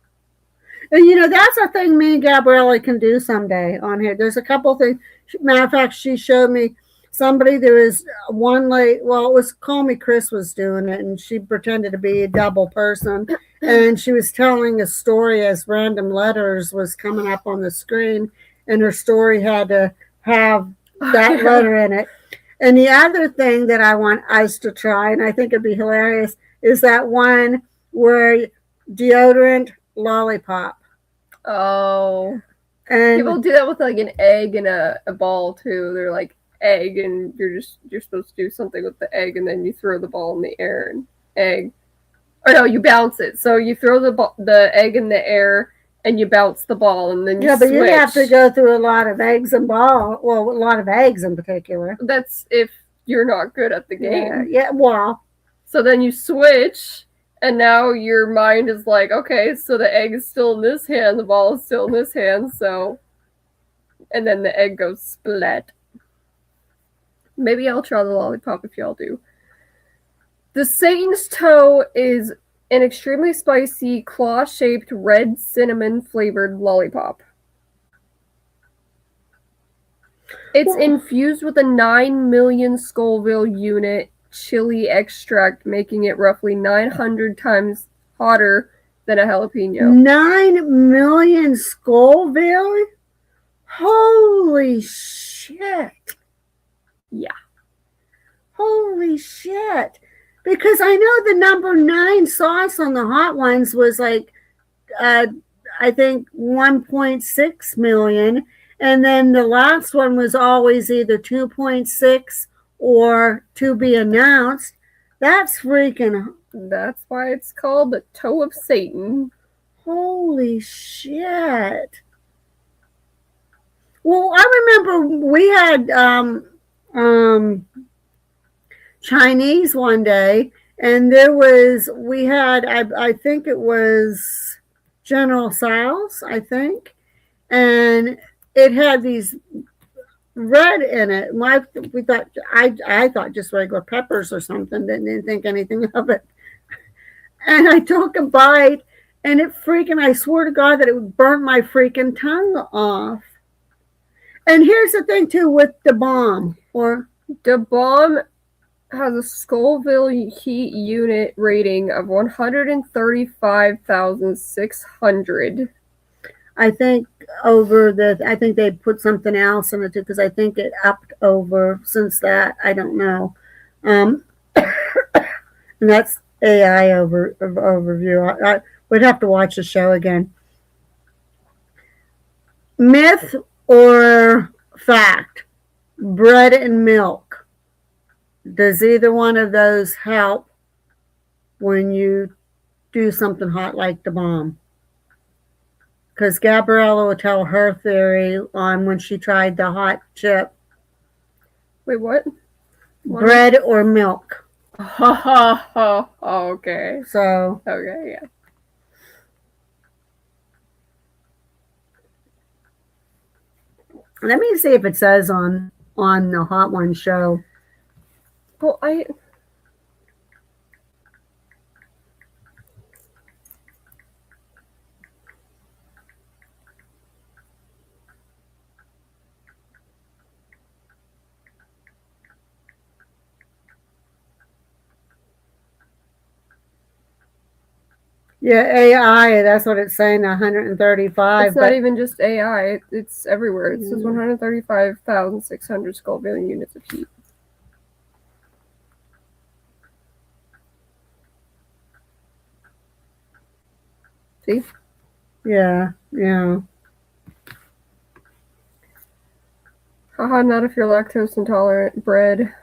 And you know, that's a thing me and Gabriella can do someday on here. There's a couple things. Matter of fact, she showed me somebody, there was one lady, well, it was Call Me Chris was doing it, and she pretended to be a double person. And she was telling a story as random letters was coming up on the screen, and her story had to have that letter in it. And the other thing that I want us to try, and I think it'd be hilarious, is that one where deodorant lollipop. Oh. And People do that with like an egg and a ball too. They're like egg, and you're supposed to do something with the egg, and then you throw the ball in the air and egg. Or no, you bounce it. So you throw the egg in the air, and you bounce the ball, and then you yeah, but switch. you have to go through a lot of eggs and ball. Well, a lot of eggs in particular. That's if you're not good at the game. Yeah. Well. So then you switch, and now your mind is like, okay, so the egg is still in this hand, the ball is still in this hand, so. And then the egg goes splat. Maybe I'll try the lollipop if y'all do. The Satan's Toe is an extremely spicy, claw-shaped, red cinnamon-flavored lollipop. It's infused with a 9 million Scoville unit chili extract, making it roughly 900 times hotter than a jalapeno. 9 million Scoville? Holy shit. Yeah. Holy shit. Because I know the number 9 sauce on the hot ones was like, I think 1.6 million. And then the last one was always either 2.6 or to be announced. That's freaking. That's why it's called the Toe of Satan. Holy shit. Well, I remember we had Chinese one day, and we had, I think it was General Tso's, I think, and it had these red in it. I thought just regular peppers or something, didn't think anything of it. And I took a bite, and I swear to God that it would burn my freaking tongue off. And here's the thing too with the bomb, the bomb has a Scoville heat unit rating of 135,600. I think they put something else in it too, because I think it upped over since that. I don't know. And that's AI overview. I would have to watch the show again. Myth or fact? Bread and milk. Does either one of those help when you do something hot like the bomb? Because Gabriella will tell her theory on when she tried the hot chip. Wait, what? Bread or milk. Okay. So. Okay, yeah. Let me see if it says on the Hot One show. Well, Yeah, AI, that's what it's saying, 135. It's not even just AI, it's everywhere. It says 135,600 Scoville units of heat. See? Yeah. Haha, not if you're lactose intolerant. Bread.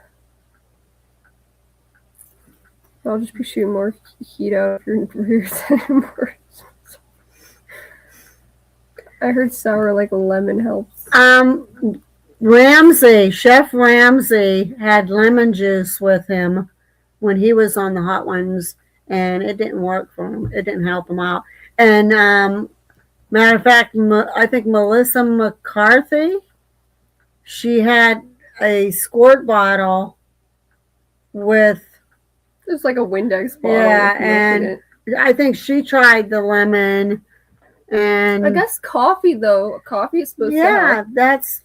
I'll just be shooting more heat out if you're more. I heard sour like lemon helps. Chef Ramsay had lemon juice with him when he was on the Hot Ones, and it didn't work for him. It didn't help him out. And matter of fact, I think Melissa McCarthy, she had a squirt bottle with. It's like a Windex bottle. Yeah, and I think she tried the lemon. And I guess coffee though. Coffee is supposed to help. That's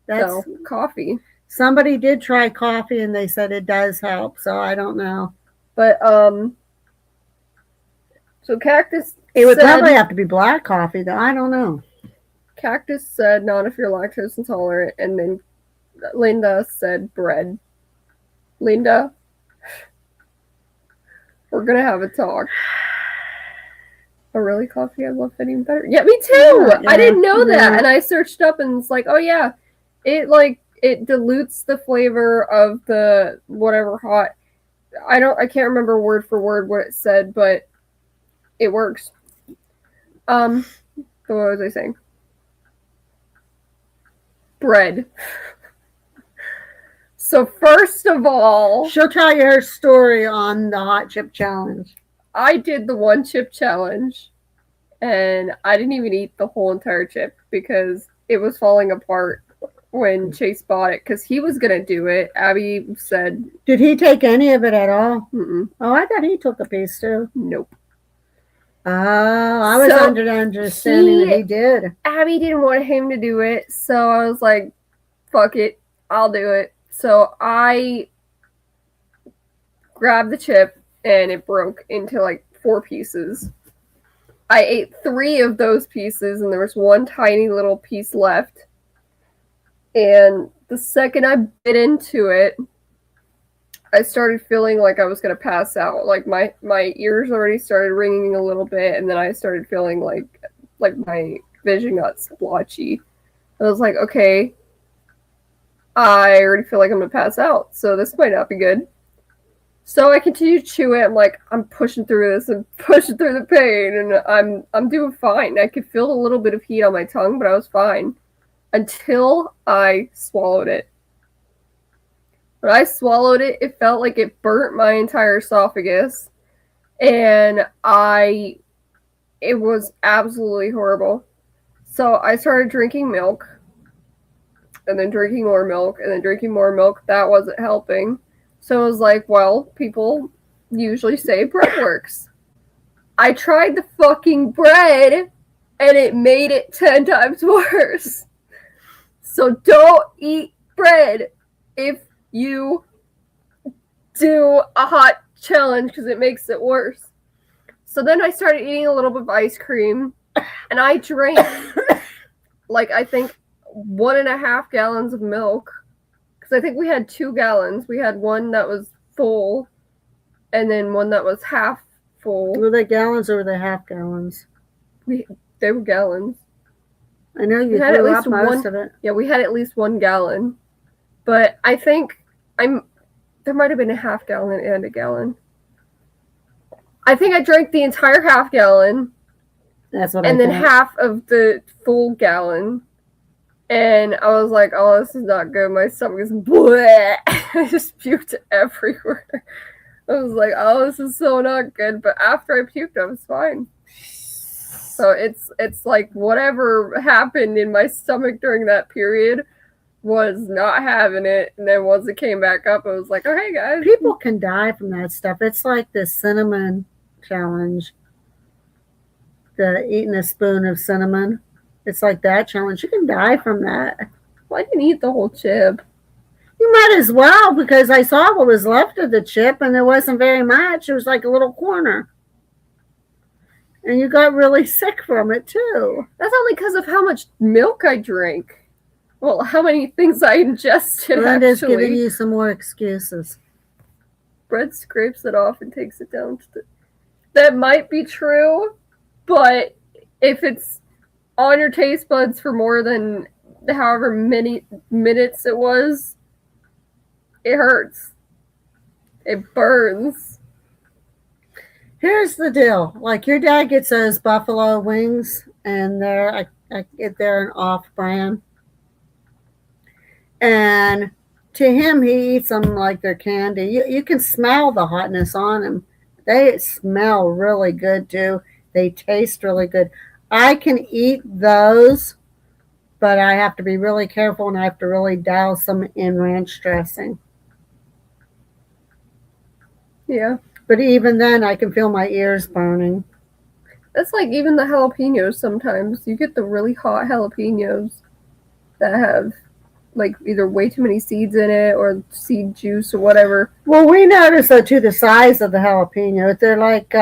so, coffee. Somebody did try coffee and they said it does help, so I don't know. But so Cactus it would probably have to be black coffee though. I don't know. Cactus said not if you're lactose intolerant, and then Linda said bread. Linda, we're gonna have a talk. Oh, really? Coffee? I love that even better. Yeah, me too. Yeah, I didn't know that, yeah. and I searched up, and it's like, oh yeah, it dilutes the flavor of the whatever hot. I can't remember word for word what it said, but it works. So what was I saying? Bread. So first of all, She'll tell you her story on the hot chip challenge. I did the one chip challenge, and I didn't even eat the whole entire chip because it was falling apart when Chase bought it because he was gonna do it. Abby said, Did he take any of it at all? mm-mm, Oh, I thought he took a piece too. nope. Oh, I was So, under the understanding that he did. Abby didn't want him to do it, so I was like, fuck it, I'll do it. So I grabbed the chip and it broke into like 4 pieces. I ate 3 of those pieces and there was one tiny little piece left. And the second I bit into it, I started feeling like I was gonna pass out. Like my ears already started ringing a little bit, and then I started feeling like my vision got splotchy. I was like, okay, I already feel like I'm gonna pass out, so this might not be good. So I continue to chew it. I'm like, I'm pushing through this and pushing through the pain, and I'm doing fine. I could feel a little bit of heat on my tongue, but I was fine until I swallowed it. When I swallowed it, it felt like it burnt my entire esophagus, and it was absolutely horrible. So I started drinking milk, and then drinking more milk, and then drinking more milk. That wasn't helping. So I was like, well, people usually say bread works. I tried the fucking bread, and it made it 10 times worse. So don't eat bread if you do a hot challenge because it makes it worse. So then I started eating a little bit of ice cream, and I drank like I think 1.5 gallons of milk because I think we had 2 gallons. We had one that was full, and then one that was half full. Were they gallons or were they half gallons? They were gallons. I know you had at threw least up most of it. Yeah, we had at least 1 gallon, but I think there might have been a half gallon and a gallon. I think I drank the entire half gallon. That's what and I then thought. half of the full gallon. And I was like, oh, this is not good. My stomach is bleh. I just puked everywhere. I was like, oh, this is so not good. But after I puked, I was fine. So it's like whatever happened in my stomach during that period was not having it. And then once it came back up, I was like, oh, hey, guys. People can die from that stuff. It's like the cinnamon challenge. The eating a spoon of cinnamon. It's like that challenge. You can die from that. Well, I didn't eat the whole chip. You might as well, because I saw what was left of the chip and there wasn't very much. It was like a little corner. And you got really sick from it too. That's only because of how much milk I drank. Well, how many things I ingested, Linda's actually. giving you some more excuses. Bread scrapes it off and takes it down to the... That might be true, but if it's on your taste buds for more than however many minutes it was, it hurts. It burns. Here's the deal. Like your dad gets those buffalo wings, and they're an off-brand. And to him, he eats them like they're candy. You can smell the hotness on them. They smell really good too. They taste really good. I can eat those, but I have to be really careful, and I have to really douse them in ranch dressing. Yeah. But even then, I can feel my ears burning. That's like even the jalapenos sometimes. You get the really hot jalapenos that have like either way too many seeds in it or seed juice or whatever. Well, we notice though too the size of the jalapeno. They're like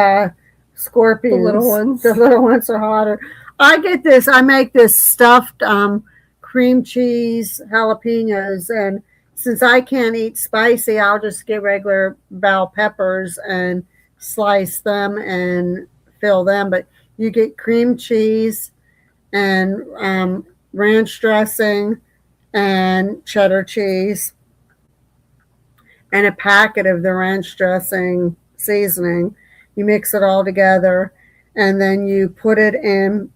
scorpions. The little ones. The little ones are hotter. I make this stuffed cream cheese jalapenos, and since I can't eat spicy, I'll just get regular bell peppers and slice them and fill them. But you get cream cheese and ranch dressing and cheddar cheese and a packet of the ranch dressing seasoning. You mix it all together and then you put it in,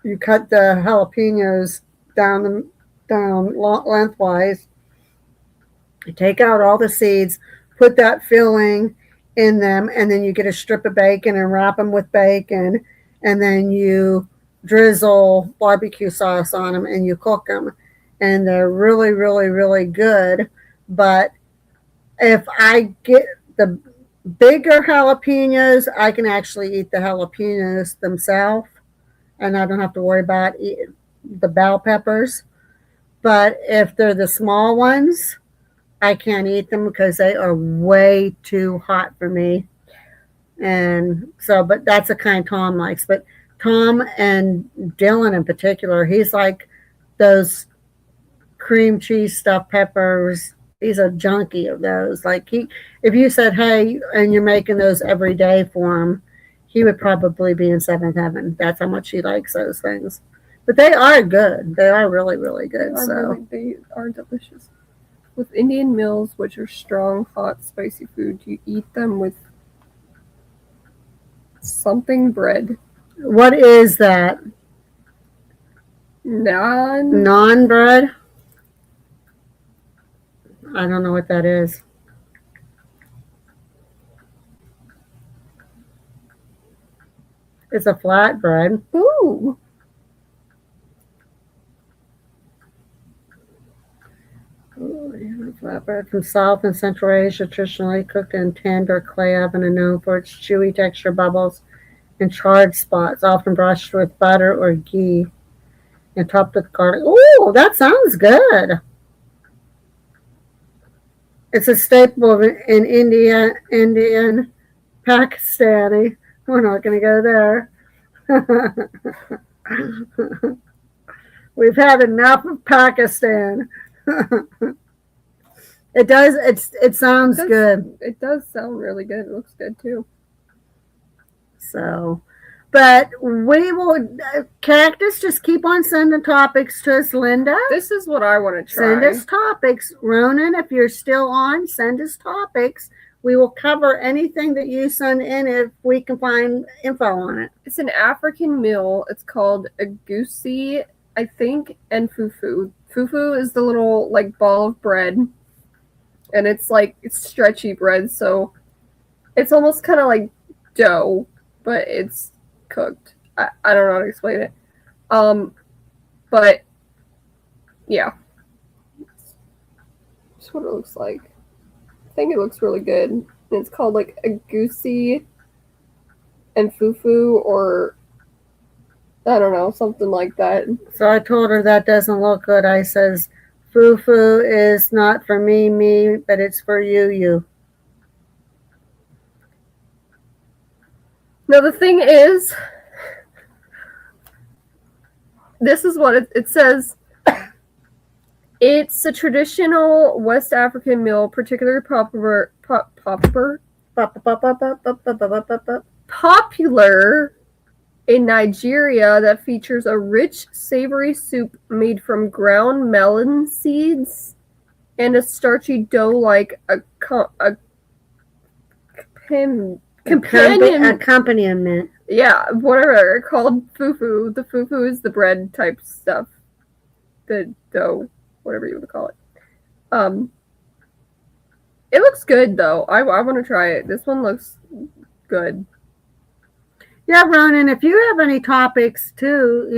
you cut the jalapenos down lengthwise. You take out all the seeds, put that filling in them, and then you get a strip of bacon and wrap them with bacon, and then you drizzle barbecue sauce on them and you cook them. And they're really, really, really good. But if I get the bigger jalapenos, I can actually eat the jalapenos themselves, and I don't have to worry about the bell peppers. But if they're the small ones, I can't eat them because they are way too hot for me. And so, but that's the kind Tom likes. But Tom and Dylan in particular, he's like those cream cheese stuffed peppers. He's a junkie of those. Like if you said, "Hey," and you're making those every day for him, he would probably be in seventh heaven. That's how much he likes those things. But they are good. They are really, really good. They are delicious. With Indian meals, which are strong, hot, spicy food, you eat them with something bread. What is that? Naan bread? I don't know what that is. It's a flat bread. Ooh. Flatbread from South and Central Asia, traditionally cooked in tender clay oven and known for its chewy texture, bubbles, and charred spots, often brushed with butter or ghee and topped with garlic. Oh, that sounds good. It's a staple in Indian, Pakistani. We're not going to go there. We've had enough of Pakistan. It sounds good. It does sound really good. It looks good too. So, but we will, Cactus, just keep on sending topics to us, Linda. This is what I want to try. Send us topics. Ronan, if you're still on, send us topics. We will cover anything that you send in if we can find info on it. It's an African meal. It's called egusi, I think, and fufu. Fufu is the little like ball of bread. And it's stretchy bread, so it's almost kind of like dough, but it's cooked. I don't know how to explain it. But yeah, that's what it looks like. I think it looks really good. And it's called like egusi and fufu, or I don't know, something like that. So I told her that doesn't look good. I says, fufu is not for me, but it's for you. No, the thing is, this is what it says. It's a traditional West African meal, particularly popular in Nigeria, that features a rich, savory soup made from ground melon seeds and a starchy dough like accompaniment. Yeah, whatever, called fufu. The fufu is the bread type stuff. The dough, whatever you want to call it. It looks good though. I want to try it. This one looks good. Yeah, Ronan, if you have any topics too,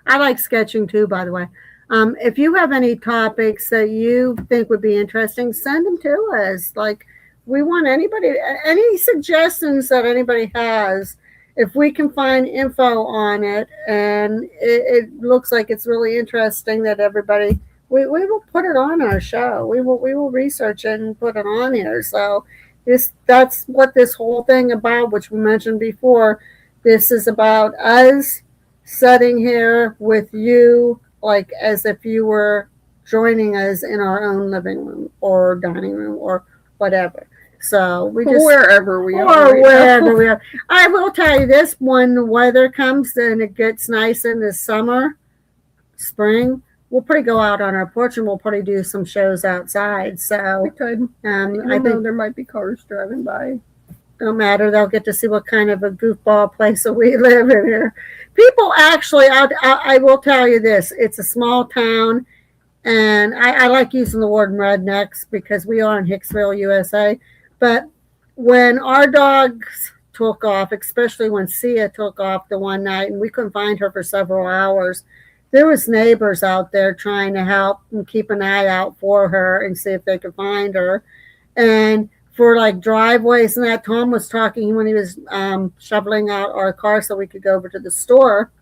I like sketching too, by the way. If you have any topics that you think would be interesting, send them to us. Like, we want any suggestions that anybody has. If we can find info on it and it looks like it's really interesting that everybody, we will put it on our show. We will research it and put it on here. So that's what this whole thing about, which we mentioned before. This is about us sitting here with you, like as if you were joining us in our own living room or dining room or whatever. So we just wherever we are. or right wherever now. we are. I will tell you this: when the weather comes and it gets nice in the summer, spring, we'll probably go out on our porch and we'll probably do some shows outside. We So could, I even though think there might be cars driving by. no matter, they'll get to see what kind of a goofball place that we live in here. People actually, I will tell you this: it's a small town. And I like using the word rednecks because we are in Hicksville, USA. But when our dogs took off, especially when Sia took off the one night and we couldn't find her for several hours, there was neighbors out there trying to help and keep an eye out for her and see if they could find her. And for like driveways and that, Tom was talking when he was shoveling out our car so we could go over to the store.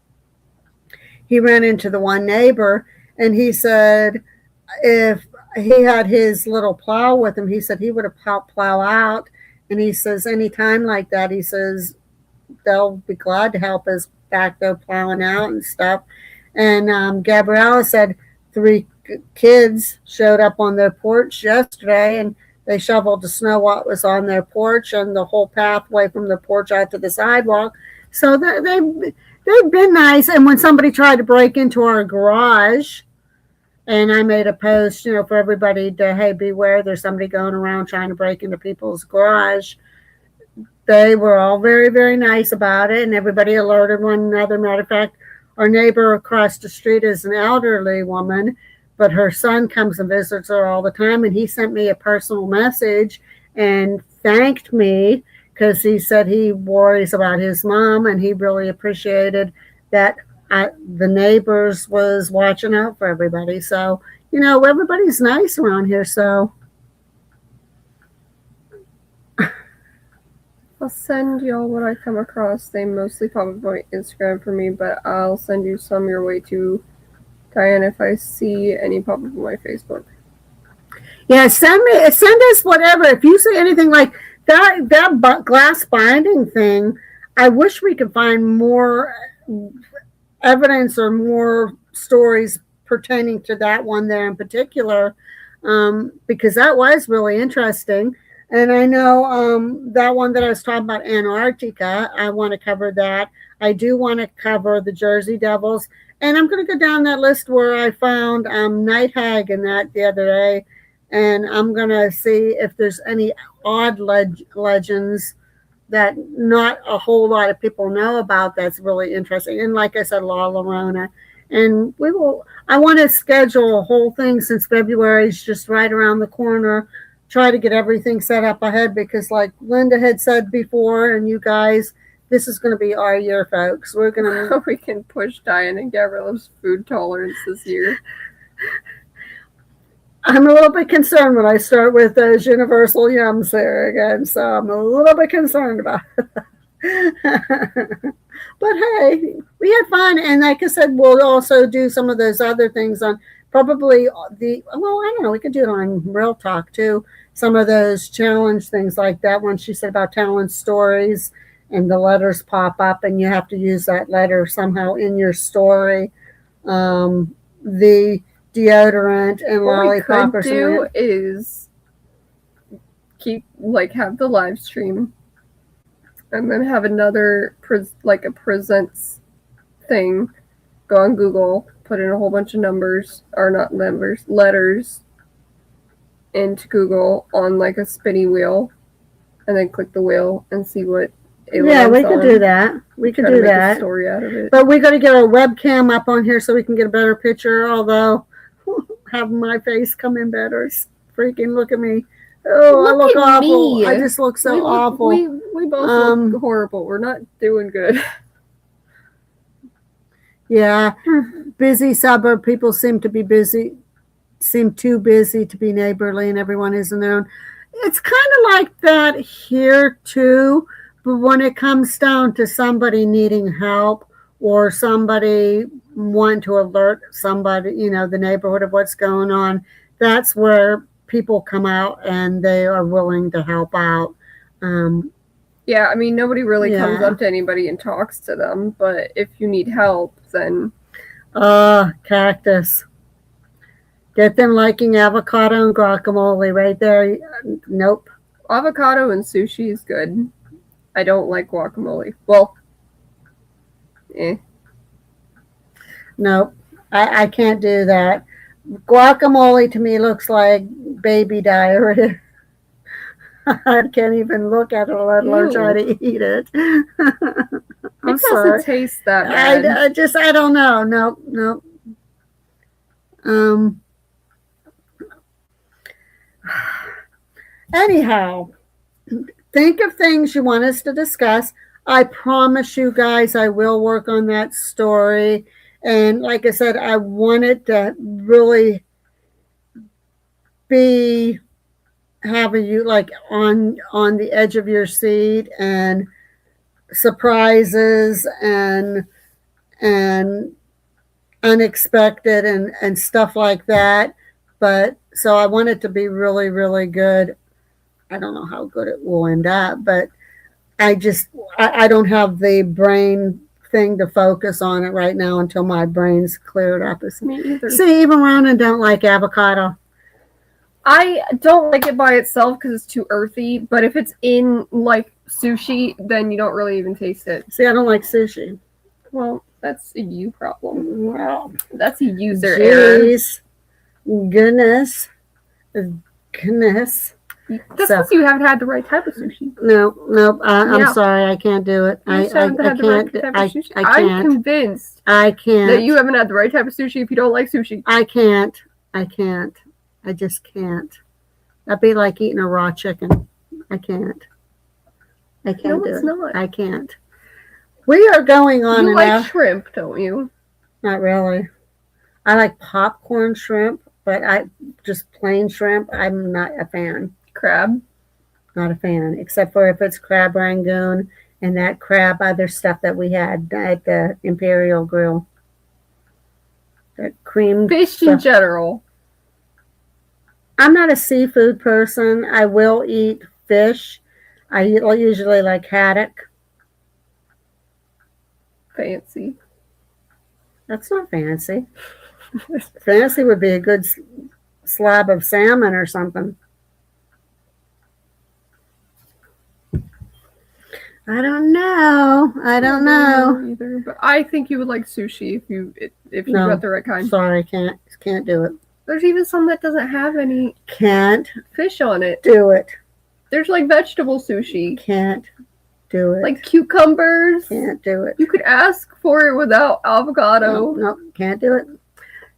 He ran into the one neighbor and he said if he had his little plow with him, he said he would have helped plow out. And he says anytime like that, he says they'll be glad to help us back there plowing out and stuff. And Gabriella said three kids showed up on their porch yesterday and they shoveled the snow what was on their porch and the whole pathway from the porch out to the sidewalk. So they've been nice. And when somebody tried to break into our garage, and I made a post, for everybody to, hey, beware, there's somebody going around trying to break into people's garage. They were all very, very nice about it, and everybody alerted one another. Matter of fact, our neighbor across the street is an elderly woman, but her son comes and visits her all the time, and he sent me a personal message and thanked me because he said he worries about his mom, and he really appreciated that the neighbors was watching out for everybody. So, everybody's nice around here. So I'll send y'all what I come across. They mostly pop up on Instagram for me, but I'll send you some your way too, Diane, if I see any pop up on my Facebook. yeah, send us whatever. If you see anything like that glass binding thing, I wish we could find more evidence or more stories pertaining to that one there in particular, because that was really interesting. And I know that one that I was talking about, Antarctica, I want to cover that. I do want to cover the Jersey Devils. And I'm going to go down that list where I found Night Hag in that the other day. And I'm going to see if there's any odd legends that not a whole lot of people know about that's really interesting. And like I said, La Llorona. And I want to schedule a whole thing since February is just right around the corner. Try to get everything set up ahead because like Linda had said before, and you guys, this is going to be our year, folks. We're going to... We can push Diane and Gabriella's food tolerance this year. I'm a little bit concerned when I start with those universal yums there again, so I'm a little bit concerned about it. But hey, we had fun, and like I said, we'll also do some of those other things on probably I don't know, we could do it on Real Talk too. Some of those challenge things like that one she said about telling stories and the letters pop up and you have to use that letter somehow in your story. The deodorant and lollipop or something. What we could do is have the live stream and then have another a presents thing. Go on Google, put in a whole bunch of letters into Google on like a spinny wheel, and then click the wheel and see what it Yeah, we could do that. We could do that. A story out of it. But we got to get our webcam up on here so we can get a better picture. Although having my face come in better, it's freaking look at me. Oh, I look awful. I just look so awful. We both look horrible. We're not doing good. Yeah, busy suburb people seem too busy to be neighborly, and everyone is in their own. It's kind of like that here too, but when it comes down to somebody needing help or somebody wanting to alert somebody, the neighborhood of what's going on, that's where people come out and they are willing to help out. Yeah, I mean, nobody really comes up to anybody and talks to them, but if you need help, then... Cactus. Get them liking avocado and guacamole right there. Nope. Avocado and sushi is good. I don't like guacamole. Well, Nope, I can't do that. Guacamole to me looks like baby diarrhea. I can't even look at it, let alone try to eat it. I'm It sorry. doesn't taste that bad. I don't know. Nope, nope. Anyhow, think of things you want us to discuss. I promise you guys I will work on that story. And like I said, I want it to really be having you like on the edge of your seat and surprises and unexpected and stuff like that. But so I want it to be really, really good. I don't know how good it will end up, but I don't have the brain thing to focus on it right now until my brain's cleared up. Me either. See, even Ronan don't like avocado. I don't like it by itself because it's too earthy, but if it's in like sushi, then you don't really even taste it. See, I don't like sushi. Well, that's a you problem. Well, That's a user error. jeez, goodness. That's because you haven't had the right type of sushi. No, I'm Yeah. sorry, I can't do it. You I just haven't had the right type of sushi. I I'm can't. convinced I can't. that you haven't had the right type of sushi if you don't like sushi. I can't. I just can't. That'd be like eating a raw chicken. I can't. I can't No, do it's it. not. I can't. We are going on You an like hour. shrimp, don't you? Not really. I like popcorn shrimp, but I just plain shrimp. I'm not a fan. Crab. Not a fan, except for if it's crab rangoon and that crab other stuff that we had at the Imperial Grill. That cream Fish in stuff. general. I'm not a seafood person. I will eat fish. I usually like haddock. Fancy. That's not fancy. Fancy would be a good slab of salmon or something. I don't know. I don't know. Either, but I think you would like sushi if you No. got the right kind. Sorry, can't do it. There's even some that doesn't have any Can't fish on it. do it. There's like vegetable sushi, Can't do it. like cucumbers. Can't do it. You could ask for it without avocado. No, can't do it.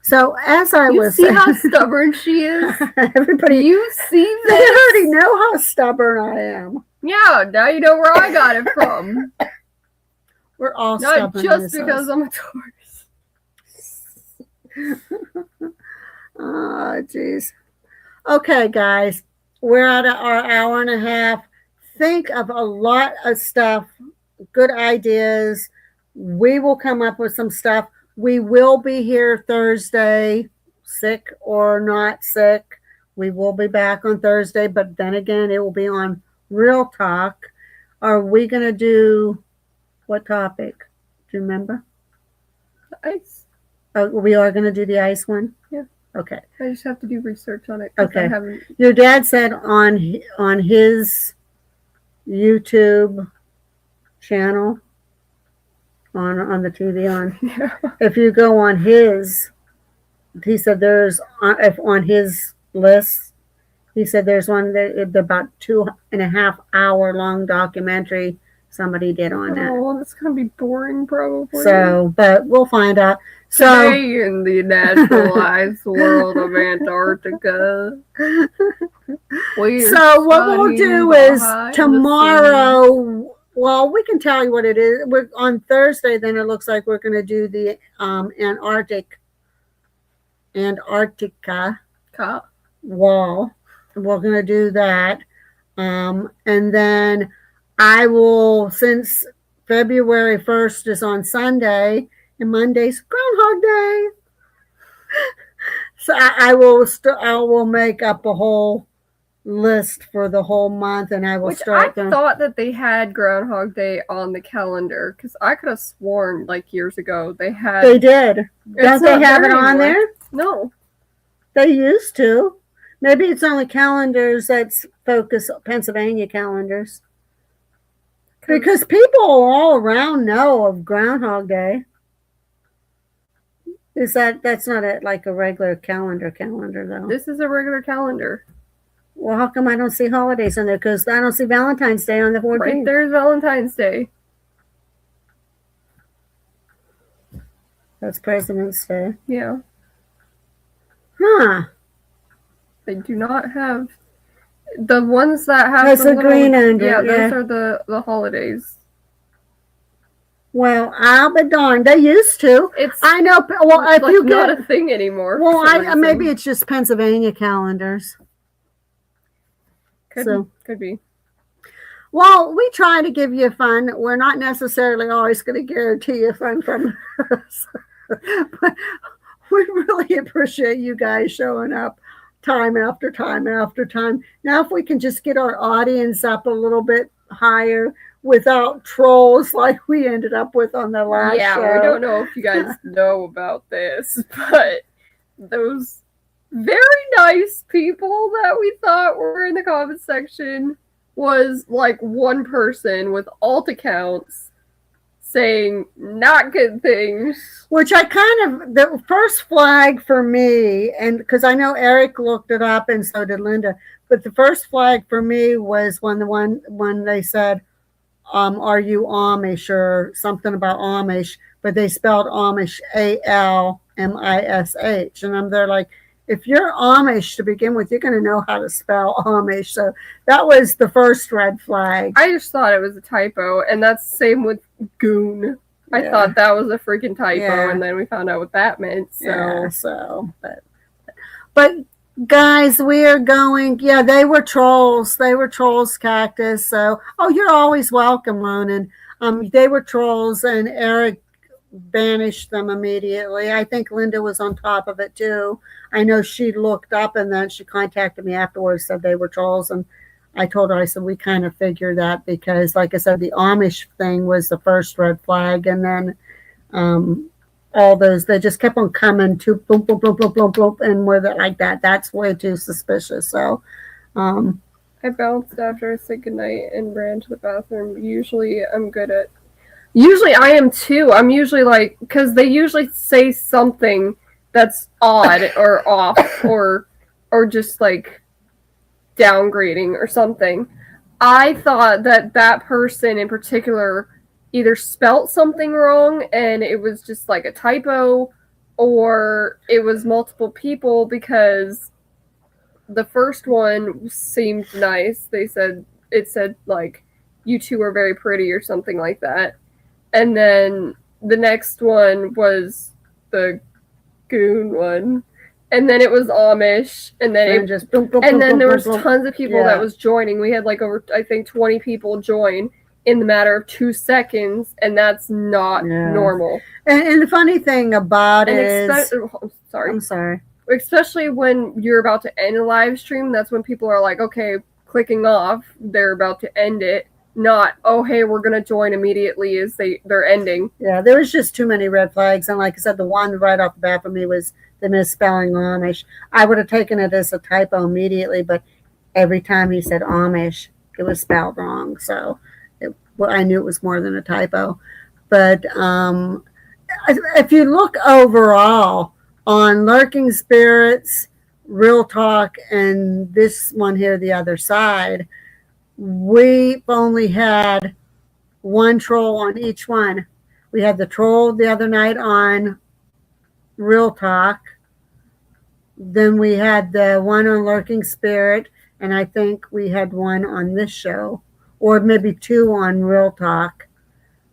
So as I You was see how stubborn she is? everybody, You see they this? already know how stubborn I am. Yeah, now you know where I got it from. We're all Not stubborn. in just this because house. I'm a Taurus. Oh, jeez. Okay, guys, we're at our hour and a half. Think of a lot of stuff, good ideas. We will come up with some stuff. We will be here Thursday, sick or not sick. We will be back on Thursday, but then again, it will be on Real Talk. Are we going to do what topic? Do you remember? Ice. Oh, we are going to do the ice one? Yeah. Okay. I just have to do research on it. 'Cause Okay. I haven't. Your dad said on his YouTube channel, on the TV on, Yeah. if you go on his, he said there's if on his list, he said there's one that about 2.5 hour long documentary somebody did on that. Oh, well, that's gonna be boring, probably. So, but we'll find out. So, Today in the naturalized world of Antarctica. so what we'll do is tomorrow. Well, we can tell you what it is. We're on Thursday. Then it looks like we're going to do the Antarctica wall. We're going to do that, and then I will, since February 1st is on Sunday and Monday's Groundhog Day, so I will make up a whole list for the whole month, and I will Which start I thought that they had Groundhog Day on the calendar because I could have sworn like years ago they had. They did. It's Don't they not have it there on anymore. there? No. They used to. Maybe it's only calendars that's focus Pennsylvania calendars. Because people all around know of Groundhog Day. That's not like a regular calendar though? This is a regular calendar. Well, how come I don't see holidays in there? Because I don't see Valentine's Day on the 14th. Right there's Valentine's Day. That's President's Day. Yeah. Huh. They do not have the ones that have That's the the green under. Yeah, those are the holidays. Well, I'll be darned. They used to. I know. Well, if like you not get a thing anymore. Well, maybe it's just Pennsylvania calendars. Could be. Well, we try to give you fun. We're not necessarily always going to guarantee you fun from us. But we really appreciate you guys showing up time after time after time. Now, if we can just get our audience up a little bit higher without trolls like we ended up with on the last show. We don't know if you guys know about this, but those very nice people that we thought were in the comment section was like one person with alt accounts saying not good things. Which the first flag for me, and because I know Eric looked it up and so did Linda, but the first flag for me was when they said, are you Amish or something about Amish, but they spelled Amish Almish. And I'm there like, if you're Amish to begin with, you're going to know how to spell Amish. So that was the first red flag. I just thought it was a typo, and that's the same with goon. I thought that was a freaking typo, and then we found out what that meant. But guys, we are going. Yeah, they were trolls. They were trolls, Cactus. So, you're always welcome, Ronan. They were trolls, and Eric banished them immediately. I think Linda was on top of it too. I know she looked up and then she contacted me afterwards, said they were trolls, and I told her, I said, we kind of figured that because, like I said, the Amish thing was the first red flag, and then all those, they just kept on coming to boom, boom, boom, boom, boom, boom, and with it like that, that's way too suspicious. So I bounced after I said goodnight and ran to the bathroom. Usually I am too. I'm usually like, because they usually say something that's odd or off or just like downgrading or something. I thought that person in particular either spelt something wrong and it was just like a typo, or it was multiple people, because the first one seemed nice. It said like, you two are very pretty or something like that. And then the next one was the goon one. And then it was Amish. And then there was tons of people that was joining. We had like over, I think, 20 people join in the matter of 2 seconds. And that's not normal. And the funny thing about it is... I'm sorry. Especially when you're about to end a live stream, that's when people are like, okay, clicking off. They're about to end it. Not, oh, hey, we're going to join immediately as they're ending. Yeah, there was just too many red flags. And like I said, the one right off the bat for me was the misspelling Amish. I would have taken it as a typo immediately, but every time he said Amish, it was spelled wrong. So I knew it was more than a typo. But if you look overall on Lurking Spirits, Real Talk, and this one here, The Other Side, we've only had one troll on each one. We had the troll the other night on Real Talk. Then we had the one on Lurking Spirit, and I think we had one on this show, or maybe two on Real Talk,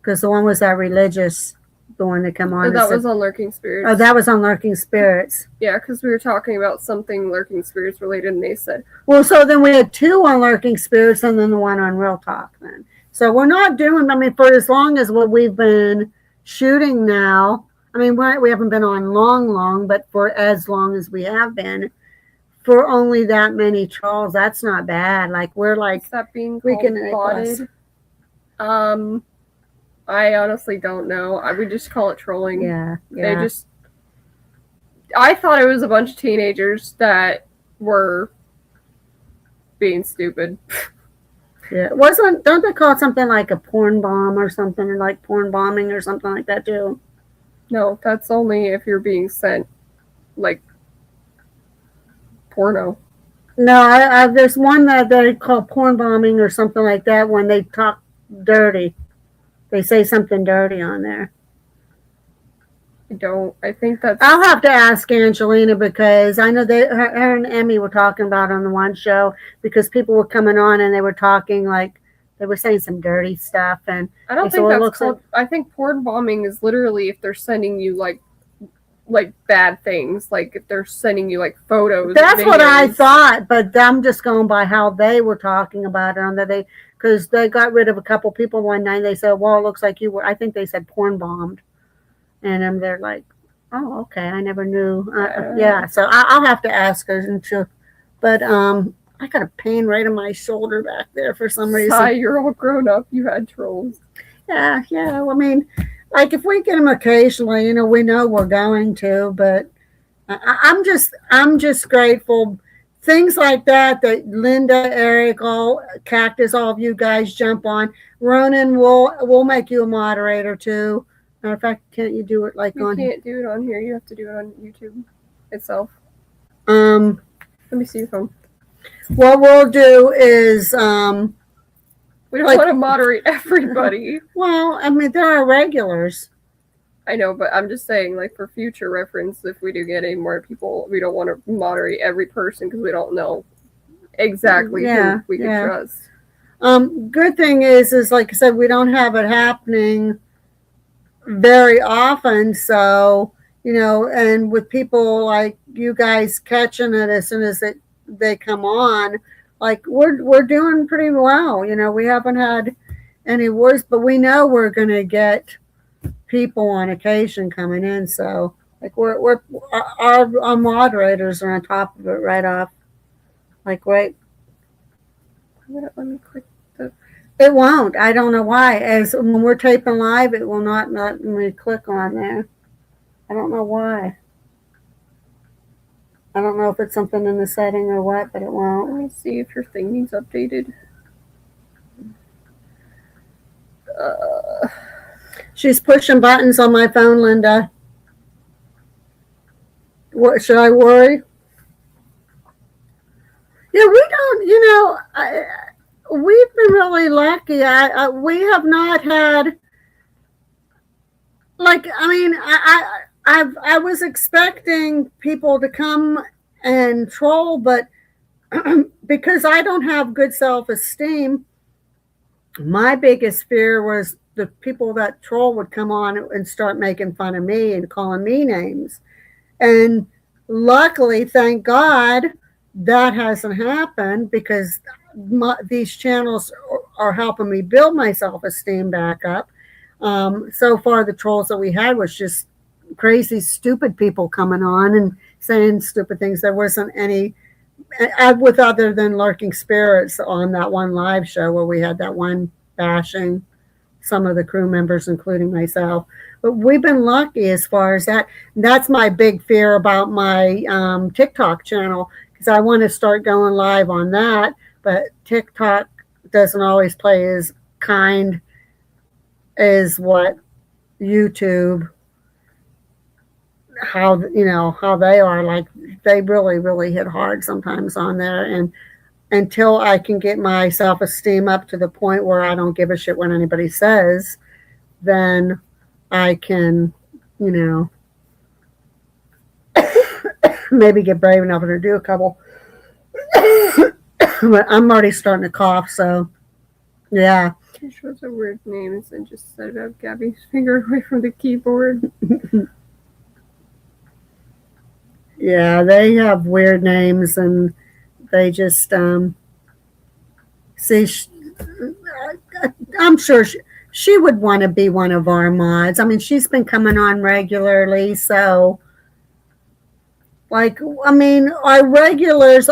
because the one was that religious, the one that come on. That was on Lurking Spirits. Oh, that was on Lurking Spirits. Yeah, because we were talking about something Lurking Spirits related, and they said... Well, so then we had two on Lurking Spirits, and then the one on Real Talk then. So we're not doing, for as long as what we've been shooting now, we haven't been on long, but for as long as we have been, for only that many trolls, that's not bad. Like, we're like... Is that being botted? I honestly don't know. I would just call it trolling. Yeah. I thought it was a bunch of teenagers that were being stupid. Yeah, don't they call it something like a porn bomb or something, or like porn bombing or something like that too? No, that's only if you're being sent like porno. No, there's one that they call porn bombing or something like that when they talk dirty. They say something dirty on there. I think that's. I'll have to ask Angelina because I know her and Emmy were talking about it on the one show because people were coming on and they were talking like they were saying some dirty stuff and I don't so think it that's looks called. I think porn bombing is literally if they're sending you like bad things, like if they're sending you like photos. That's what I thought, but I'm just going by how they were talking about it on that because they got rid of a couple people one night. They said, "Well, it looks like you were." I think they said porn bombed, and they're like, "Oh, okay, I never knew." Yeah, so I'll have to ask her, and but I got a pain right in my shoulder back there for some reason. Sigh, you're all grown up. You had trolls. Yeah. Well, I mean, like if we get them occasionally, we know we're going to, but I'm just grateful. Things like that Linda, Eric, all Cactus, all of you guys jump on. Ronan, we'll make you a moderator too. Matter of fact, can't you do it like You on? can't do it on here. You have to do it on YouTube itself. Let me see your phone. What we'll do is we don't want to moderate everybody. Well, I mean, there are regulars. I know, but I'm just saying, like, for future reference, if we do get any more people, we don't want to moderate every person because we don't know exactly who we can trust. Good thing is like I said, we don't have it happening very often. So, and with people like you guys catching it as soon as they come on, like we're doing pretty well. We haven't had any worse, but we know we're going to get people on occasion coming in. So like our moderators are on top of it right off. Like, wait. Let me click the. It won't. I don't know why. As when we're taping live, it will not let me click on there. I don't know why. I don't know if it's something in the setting or what, but it won't. Let me see if your thing needs updated. She's pushing buttons on my phone, Linda. What should I worry? Yeah, we don't. We've been really lucky. We have not had. Like, I mean, I was expecting people to come and troll, but because I don't have good self-esteem, my biggest fear was the people that troll would come on and start making fun of me and calling me names. And luckily, thank God, that hasn't happened because these channels are helping me build my self-esteem back up. So far, the trolls that we had was just crazy, stupid people coming on and saying stupid things. There wasn't any, with other than Lurking Spirits on that one live show where we had that one bashing some of the crew members, including myself. But we've been lucky as far as that. That's my big fear about my TikTok channel because I want to start going live on that. But TikTok doesn't always play as kind as what YouTube, how they are. Like they really hit hard sometimes on there. And until I can get my self-esteem up to the point where I don't give a shit what anybody says, then I can, maybe get brave enough to do a couple. But I'm already starting to cough, so yeah. She shows a weird names and just said about Gabby's finger away from the keyboard. Yeah, they have weird names and they just see. I'm sure she would want to be one of our mods. I mean, she's been coming on regularly, so like, I mean, our regulars.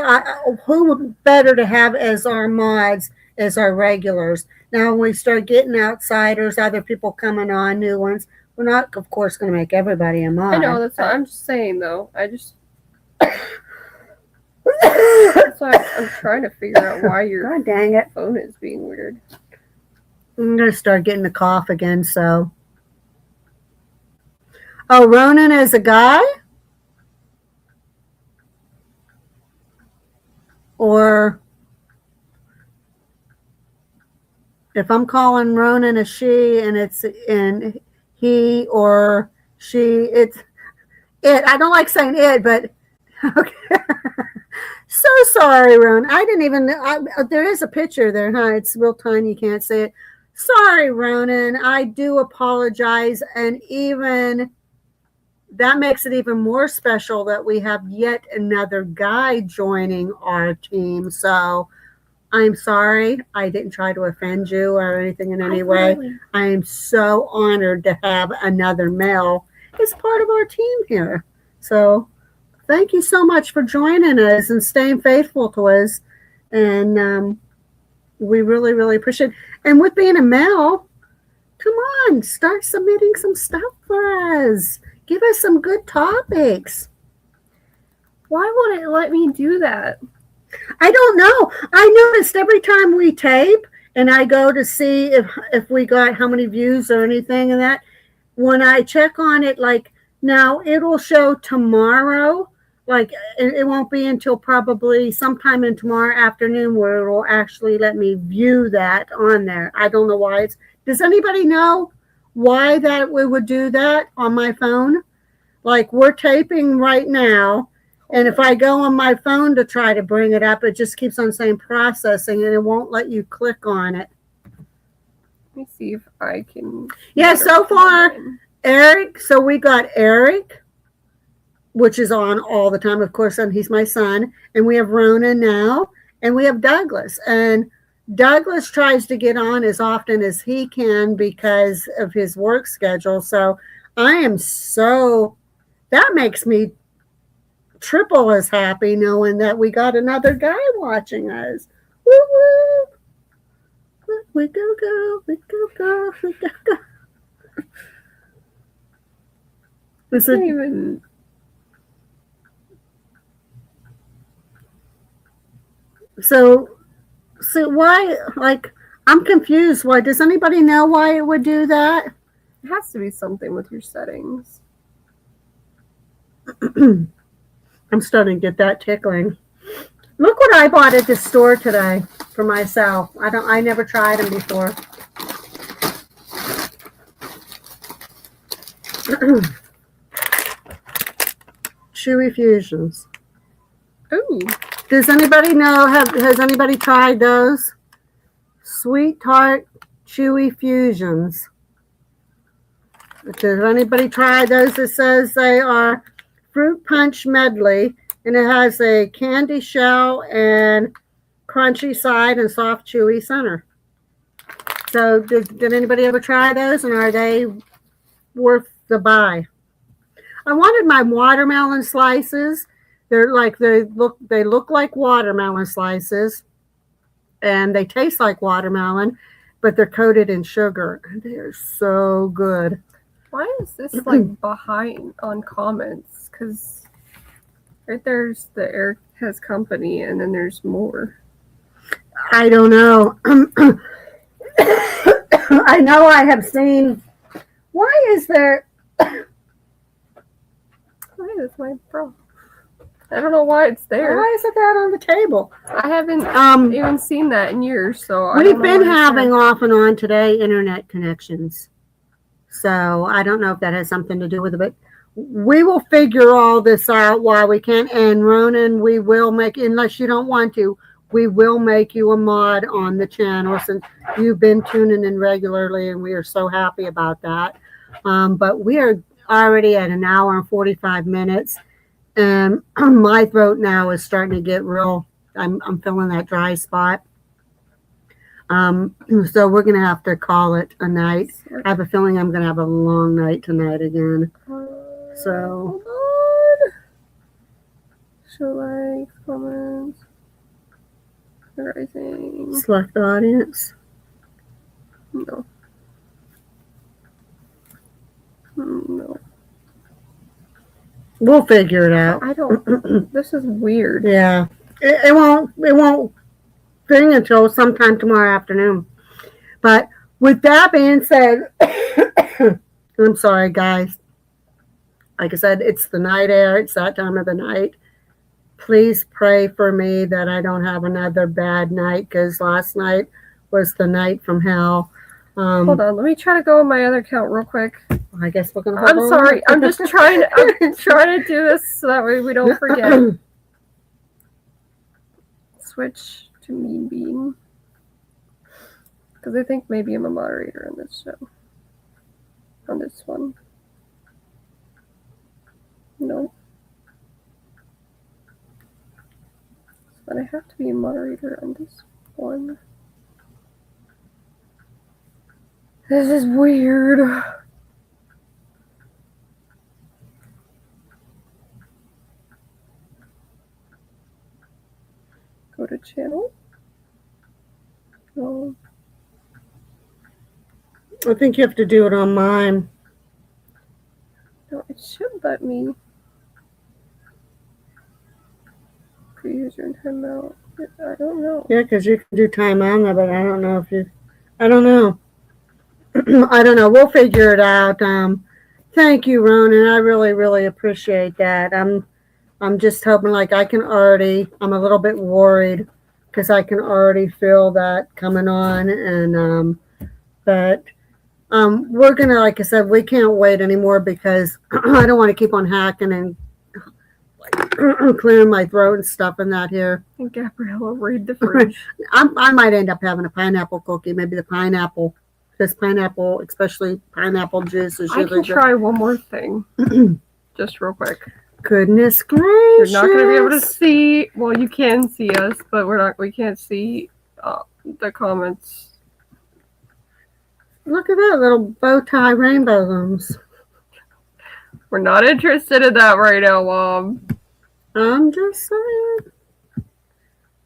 Who better to have as our mods as our regulars? Now, when we start getting outsiders, other people coming on, new ones, we're not, of course, going to make everybody a mod. I know, that's what I'm just saying, though. That's why I'm trying to figure out why your God dang it. phone is being weird. I'm going to start getting the cough again, so. Oh, Ronan is a guy? Or if I'm calling Ronan a she and it's in he or she, it's it. I don't like saying it, but okay. So sorry, Ronan. I didn't even, there is a picture there, huh? It's real tiny. You can't see it. Sorry, Ronan. I do apologize. And even that makes it even more special that we have yet another guy joining our team. So I'm sorry. I didn't try to offend you or anything in any way. I am so honored to have another male as part of our team here. So thank you so much for joining us and staying faithful to us. And we really, really appreciate it. And with being a male, come on, start submitting some stuff for us. Give us some good topics. Why won't it let me do that? I don't know. I noticed every time we tape and I go to see if we got how many views or anything and that, when I check on it, like now it'll show tomorrow, like it won't be until probably sometime in tomorrow afternoon where it will actually let me view that on there. I don't know why does anybody know why that we would do that on my phone? Like we're taping right now. And if I go on my phone to try to bring it up, it just keeps on saying processing and it won't let you click on it. Let me see if I can. Yeah, so far, Eric. So we got Eric, which is on all the time, of course, and he's my son. And we have Ronan now, and we have Douglas. And Douglas tries to get on as often as he can because of his work schedule. So I am that makes me triple as happy knowing that we got another guy watching us. Woo woo! We go go, we go go, we go go. Is it even? So why? Like I'm confused. Why does anybody know why it would do that? It has to be something with your settings. I'm starting to get that tickling. Look what I bought at the store today for myself. I never tried them before. Chewy Fusions. Ooh. Does anybody know, has anybody tried those? Sweet Tart Chewy Fusions. Does anybody try those? It says they are fruit punch medley, and it has a candy shell and crunchy side and soft chewy center. So did anybody ever try those, and are they worth the buy? I wanted my watermelon slices. They look like watermelon slices, and they taste like watermelon, but they're coated in sugar. They're so good. Why is this like behind on comments? Because right there's the Eric Has Company, and then there's more. I don't know. I know I have seen. Why is there? Why is my bro? I don't know why it's there. Why is it that on the table? I haven't even seen that in years. So we've been having off and on today internet connections. So I don't know if that has something to do with it, but we will figure all this out while we can. And Ronan, we will make, unless you don't want to, we will make you a mod on the channel since you've been tuning in regularly, and we are so happy about that. But we are already at an hour and 45 minutes, and my throat now is starting to get real. I'm feeling that dry spot. So we're gonna have to call it a night. I have a feeling I'm gonna have a long night tonight again. So show likes, comments, rising. Select the audience. No. No. We'll figure it out. I don't. This is weird. Yeah. it won't thing until sometime tomorrow afternoon. But with that being said, I'm sorry, guys. Like I said, it's the night air. It's that time of the night. Please pray for me that I don't have another bad night, because last night was the night from hell. Hold on, let me try to go on my other account real quick. I guess we're gonna. I'm sorry. I'm just trying. I'm trying to do this so that way we don't forget. Switch to Mean Bean, because I think maybe I'm a moderator on this show. On this one. No. But I have to be a moderator on this one. This is weird. Go to channel. No. I think you have to do it on mine. No, it should let me. User and timeout. I don't know. Yeah, because you can do time on there, but I don't know if you. I don't know. I don't know. We'll figure it out. Thank you, Ronan. I really, really appreciate that. I'm just hoping, like, I can already. I'm a little bit worried because I can already feel that coming on, and but we're gonna, like I said, we can't wait anymore because I don't want to keep on hacking and clearing my throat and stuff in that here. And Gabriella, read the fridge. I might end up having a pineapple cookie. Maybe the pineapple, this pineapple, especially pineapple juice, is I really can try one more thing, just real quick. Goodness gracious! You're not going to be able to see. Well, you can see us, but we're not. We can't see the comments. Look at that little bow tie rainbow rooms. We're not interested in that right now, Mom. I'm just saying.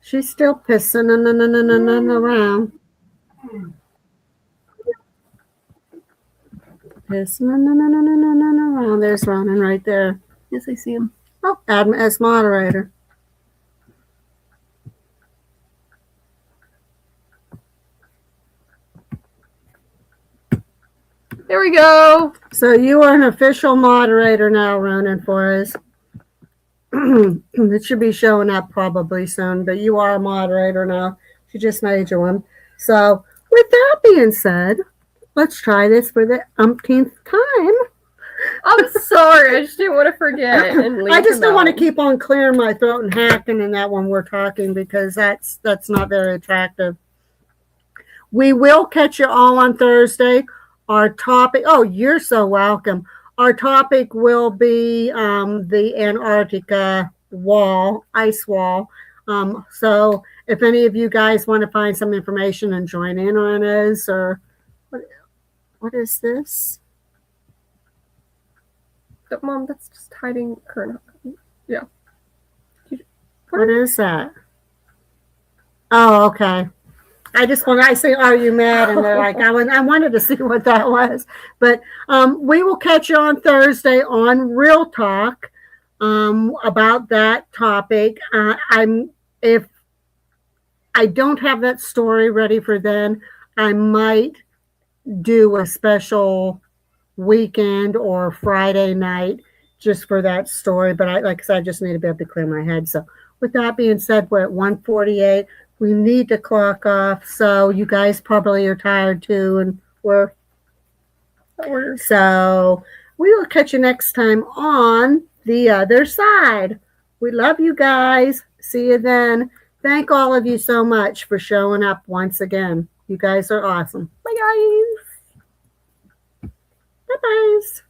She's still pissing around. Pissing around. There's Ronan right there. Yes, I see him. Oh, add him as moderator. There we go. So you are an official moderator now, Ronan, for us. It should be showing up probably soon, but you are a moderator now. She just made you one. So with that being said, let's try this for the umpteenth time. I'm sorry. I just didn't want to forget. And leave I just don't want to out. keep on clearing my throat and hacking in that when we're talking, because that's not very attractive. We will catch you all on Thursday. Our topic, oh, you're so welcome. Our topic will be the Antarctica wall, ice wall. So if any of you guys want to find some information and join in on us, or what is this? Mom, that's just hiding her. Yeah. What is that? Oh, okay. I say, are you mad? And they're like, I wanted to see what that was. But we will catch you on Thursday on Real Talk about that topic. If I don't have that story ready for then, I might do a special weekend or Friday night just for that story. But like I said, I just need to be able to clear my head. So with that being said, we're at 1:48. We need to clock off, so you guys probably are tired too, and so we will catch you next time on the other side. We love you guys. See you then. Thank all of you so much for showing up once again. You guys are awesome. Bye, guys. Bye, guys.